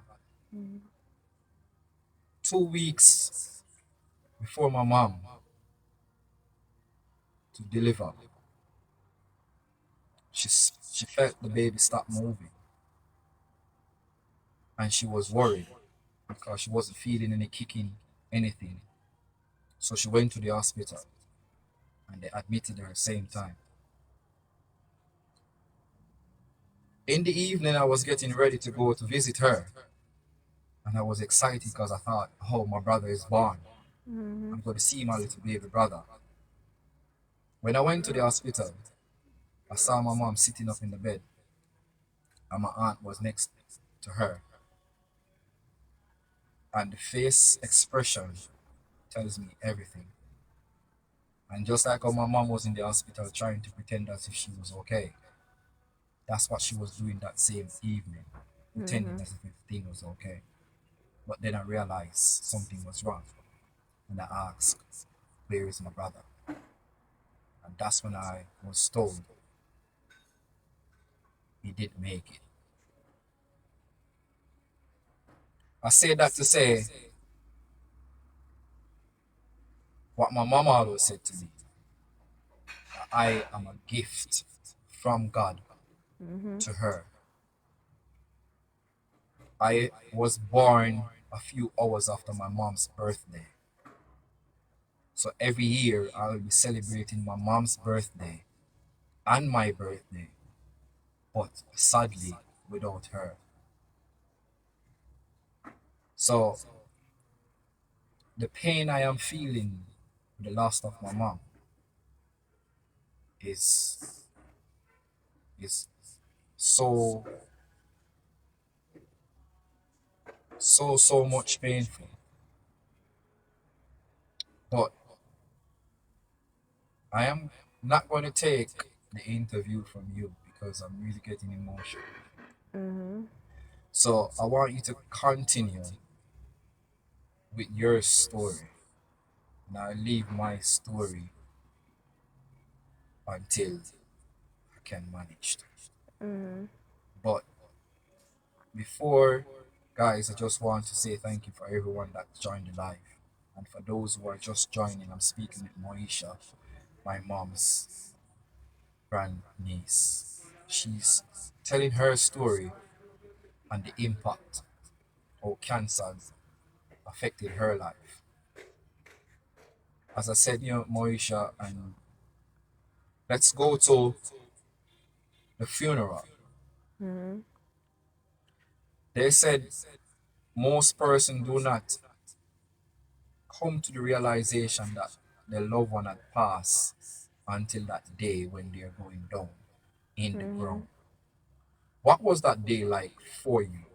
2 weeks before my mom to deliver, she felt the baby stop moving, and she was worried because she wasn't feeling any kicking, anything. So she went to the hospital and they admitted her same time. In the evening, I was getting ready to go to visit her, and I was excited because I thought, oh, my brother is born. Mm-hmm. I'm going to see my little baby brother. When I went to the hospital, I saw my mom sitting up in the bed, and my aunt was next to her. And the face expression tells me everything. And just like how my mom was in the hospital trying to pretend as if she was okay, that's what she was doing that same evening, pretending Mm-hmm. as if everything was okay. But then I realized something was wrong, and I asked, where is my brother? And that's when I was told he didn't make it. I say that to say what my mom always said to me, that I am a gift from God Mm-hmm. to her. I was born a few hours after my mom's birthday. So every year I will be celebrating my mom's birthday and my birthday, but sadly without her. So the pain I am feeling with the loss of my mom is is so so much painful. But I am not going to take the interview from you because I'm really getting emotional. Mm-hmm. So I want you to continue with your story. And I'll leave my story until I can manage to. Mm-hmm. But before, guys, I just want to say thank you for everyone that joined the live. And for those who are just joining, I'm speaking with Moesha, my mom's grandniece. She's telling her story and the impact how cancer affected her life. As I said, Moesha, and let's go to the funeral. Mm-hmm. They said most persons do not come to the realization that their loved one had passed until that day when they're going down in the Mm-hmm. ground. What was that day like for you?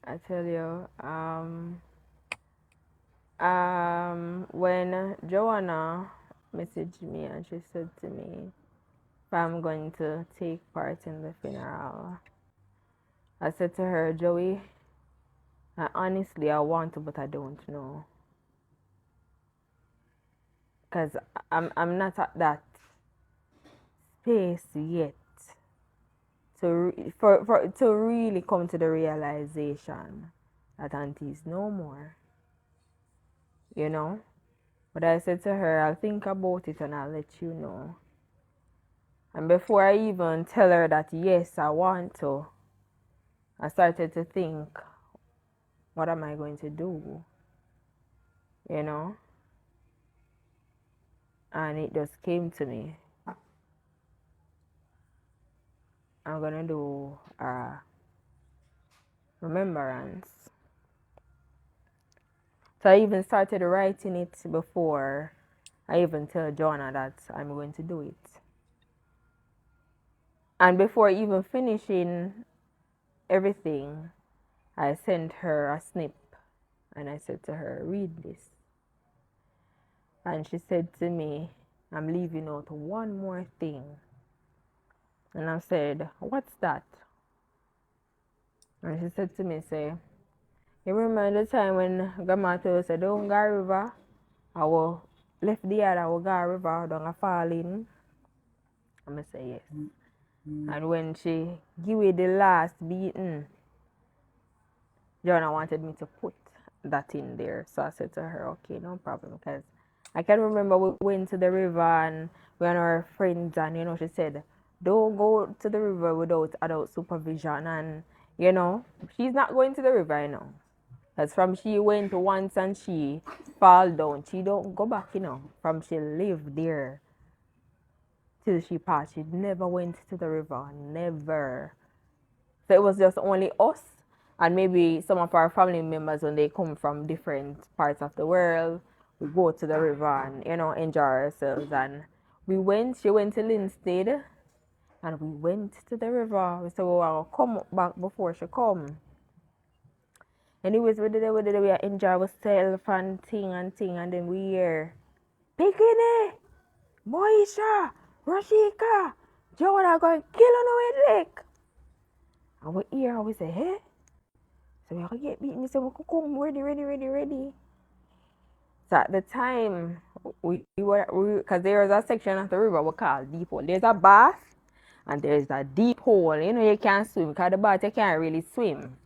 I tell you, when Joanna messaged me and she said to me if I'm going to take part in the funeral, I said to her, Joey, honestly, I want to, but I don't know. Because I'm not at that space yet to really come to the realization that Auntie's no more, you know? But I said to her, I'll think about it and I'll let you know. And before I even tell her that yes, I want to, I started to think, what am I going to do? You know? And it just came to me. I'm gonna do a remembrance So I even started writing it before I even tell Joanna that I'm going to do it. And before even finishing everything, I sent her a snip and I said to her, read this. And she said to me, I'm leaving out one more thing. And I said, what's that? And she said to me, say, you remember the time when Grandma told us, don't go river? I will left the yard, I will go river, don't go fall in. I'm going to say yes. And when she give me the last beating, Joanna wanted me to put that in there. So I said to her, okay, no problem. Because I can remember we went to the river and we and our friends, and she said, don't go to the river without adult supervision. And she's not going to the river, Because from she went once and she fall down, she don't go back, From she lived there till she passed, she never went to the river, never. So it was just only us and maybe some of our family members when they come from different parts of the world. We go to the river and enjoy ourselves. And she went to Linstead, and we went to the river. We said we will come back before she come. Anyways, we enjoy ourselves and thing, and then we hear Bikini, Moesha, Rashika, Joanna going kill on the lake. And we hear and we say, hey. So we have get beaten. We say, we could come ready. So at the time, we were, because there is a section of the river we call deep hole. There's a bath and there's a deep hole. You can't swim because the bath you can't really swim.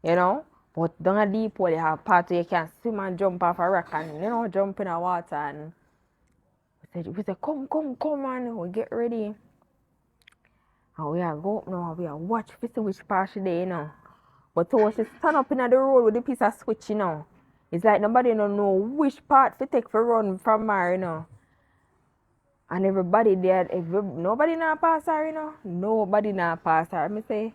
But down a deep hole, you have part where you can swim and jump off a rock and, jump in the water. And we say, come, and we get ready. And we are go up now and we are watch to see which part she there, But when she stand up in the road with the piece of switch, it's like nobody don't know which part to take for run from her, And everybody there, nobody not pass her, Nobody not pass her. I say,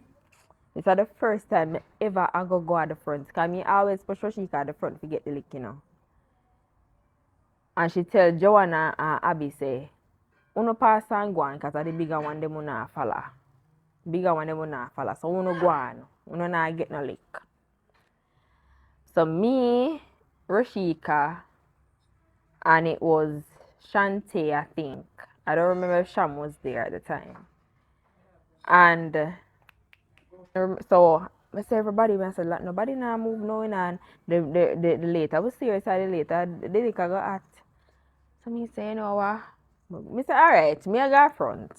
it's the first time ever I go at the front. Because I always push she at the front to get the lick, And she tell Joanna and Abby, say, uno pass and go on because the bigger one, them will not follow. Bigger one, them will not follow. So uno go on. Uno not get no lick. So me, Rashika, and it was Shantae, I think. I don't remember if Sham was there at the time. And so I said everybody, I said like nobody now move knowing and the later. I was serious at the later. The liquor got at. So me say, you know what? Me say, alright, me I go front.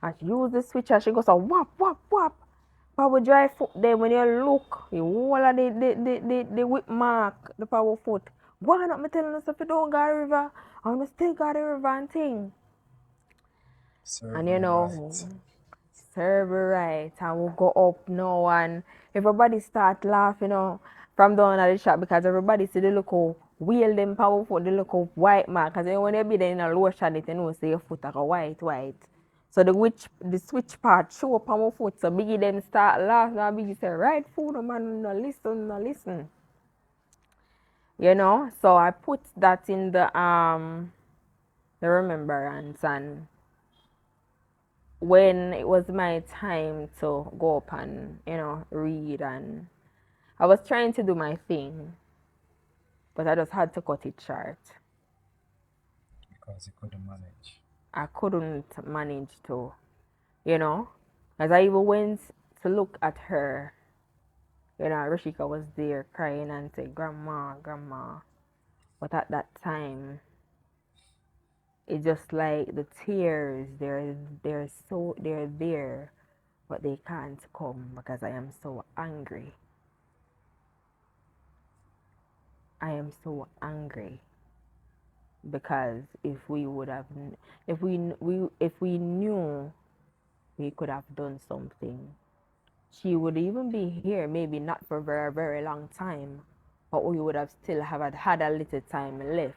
And she use the switch and she goes so whap. Power drive foot there when you look, you all of the whip mark, the power foot. Why not me telling us if you don't go river, I'm still got the river and thing. Serve And right. serve right. And we'll go up now and everybody start laughing, from down at the shop because everybody see the look how wheel them power foot, the look how white mark. Because when you be there in a lotion, it say your foot like a white. So the switch part show up on my foot. So Biggie them start laughing and Biggie say, right foot, no man, no listen. So I put that in the remembrance, and when it was my time to go up and, read, and I was trying to do my thing, but I just had to cut it short. Because you couldn't manage. I couldn't manage to, as I even went to look at her. Rashika was there crying and said, Grandma. But at that time, it's just like the tears, they're there, but they can't come because I am so angry. I am so angry because if we knew we could have done something, she would even be here, maybe not for a very, very long time, but we would have still had a little time left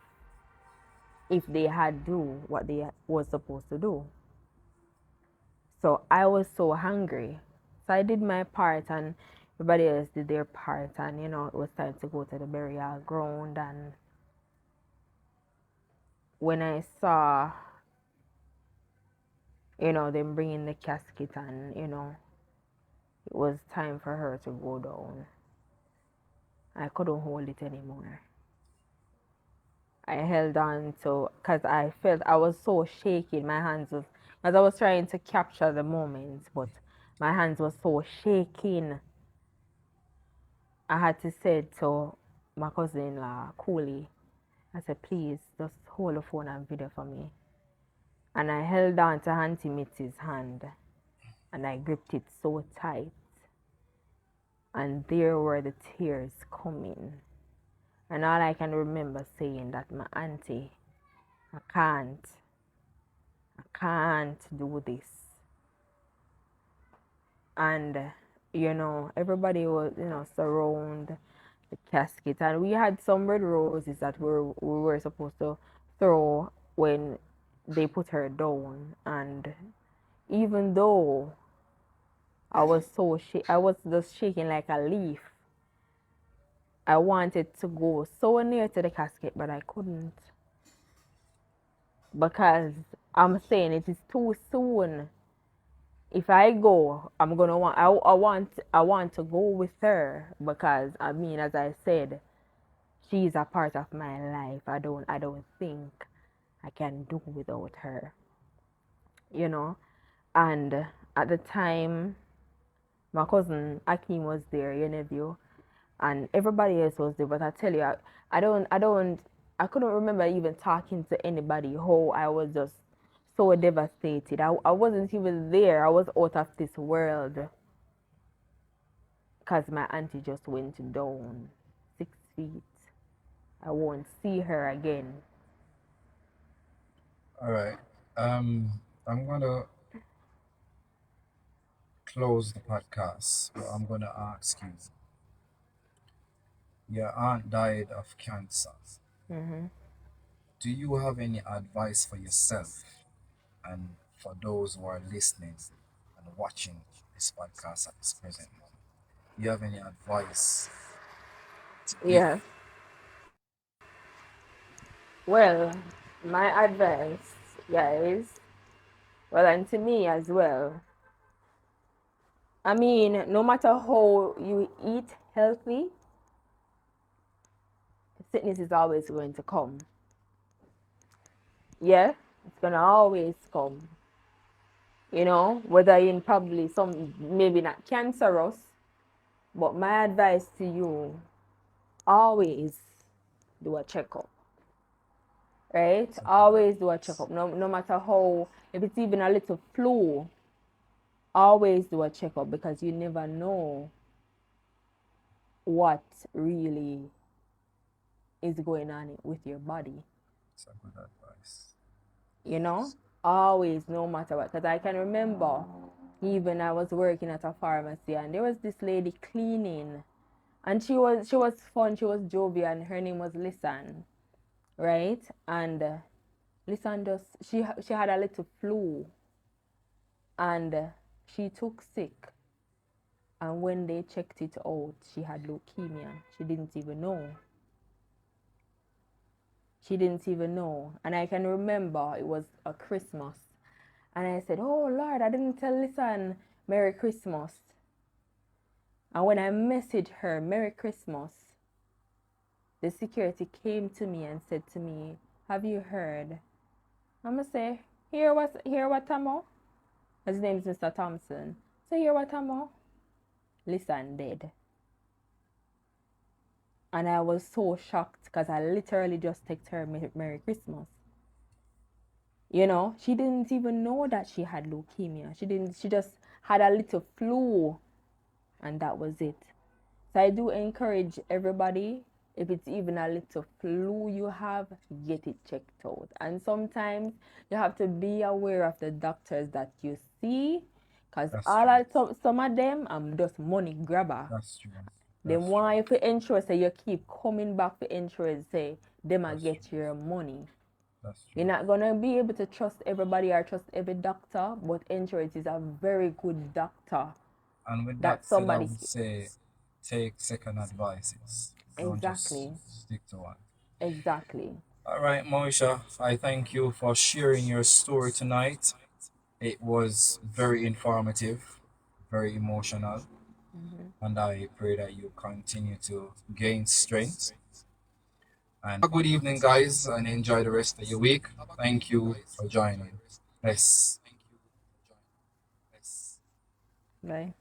if they had do what they was supposed to do. So I was so hungry. So I did my part, and everybody else did their part, and it was time to go to the burial ground. And when I saw, them bringing the casket, and it was time for her to go down, I couldn't hold it anymore. I held on to, because I felt I was so shaky. My hands was, as I was trying to capture the moment, but my hands was so shaking. I had to say to my cousin-in-law, Cooley, I said, please, just hold the phone and video for me. And I held on to Auntie Mitzi's hand, and I gripped it so tight. And there were the tears coming. And all I can remember saying that my auntie, I can't do this. And everybody was surround the casket, and we had some red roses that we were supposed to throw when they put her down. And even though I was I was just shaking like a leaf, I wanted to go so near to the casket, but I couldn't, because I'm saying it is too soon. If I go, I'm gonna want. I want to go with her, because I mean, as I said, she's a part of my life. I don't think I can do without her. You know. And at the time, my cousin Akim was there, your nephew, and everybody else was there. But I tell you, I couldn't remember even talking to anybody. How I was just so devastated. I wasn't even there. I was out of this world, because my auntie just went down 6 feet. I won't see her again. All right. I'm gonna close the podcast, but I'm gonna ask you. Your aunt died of cancer. Hmm. Do you have any advice for yourself and for those who are listening and watching this podcast at this present moment? Do you have any advice to give? Yeah. Well, my advice, guys, well, and to me as well. I mean, no matter how you eat healthy, sickness is always going to come. Yeah, it's gonna always come. Whether in probably some, maybe not cancerous, but my advice to you, always do a checkup, right? That's a good Always do a advice. checkup. No matter how, if it's even a little flu, always do a checkup, because you never know what really is going on with your body. It's a good advice. You know, always, no matter what. Because I can remember, even I was working at a pharmacy, and there was this lady cleaning, and she was fun, she was jovial, and her name was Lisan, right? And Lisan just she had a little flu, and she took sick. And when they checked it out, she had leukemia. She didn't even know. She didn't even know. And I can remember it was a Christmas. And I said, oh Lord, I didn't tell Lisan Merry Christmas. And when I messaged her Merry Christmas, the security came to me and said to me, have you heard? I'm going to say, hear what, Tamo? His name is Mr. Thompson. So hear what, Tamo? Lisan dead. And I was so shocked, because I literally just texted her Merry Christmas. She didn't even know that she had leukemia. She just had a little flu, and that was it. So I do encourage everybody, if it's even a little flu you have, get it checked out. And sometimes you have to be aware of the doctors that you see, because That's true. some of them just money grabber. That's true. They That's true. want you to ensure, say you keep coming back for insurance, say them a That's get true. your money. That's You're true. not gonna be able to trust everybody or trust every doctor, but insurance is a very good doctor And with that that said, I somebody. would say take second advices. Don't just Exactly. stick to one. Exactly. All right, Moesha, I thank you for sharing your story tonight. It was very informative, very emotional, and I pray that you continue to gain strength. And have a good evening, guys, and enjoy the rest of your week. Thank you for joining. Yes. Bye.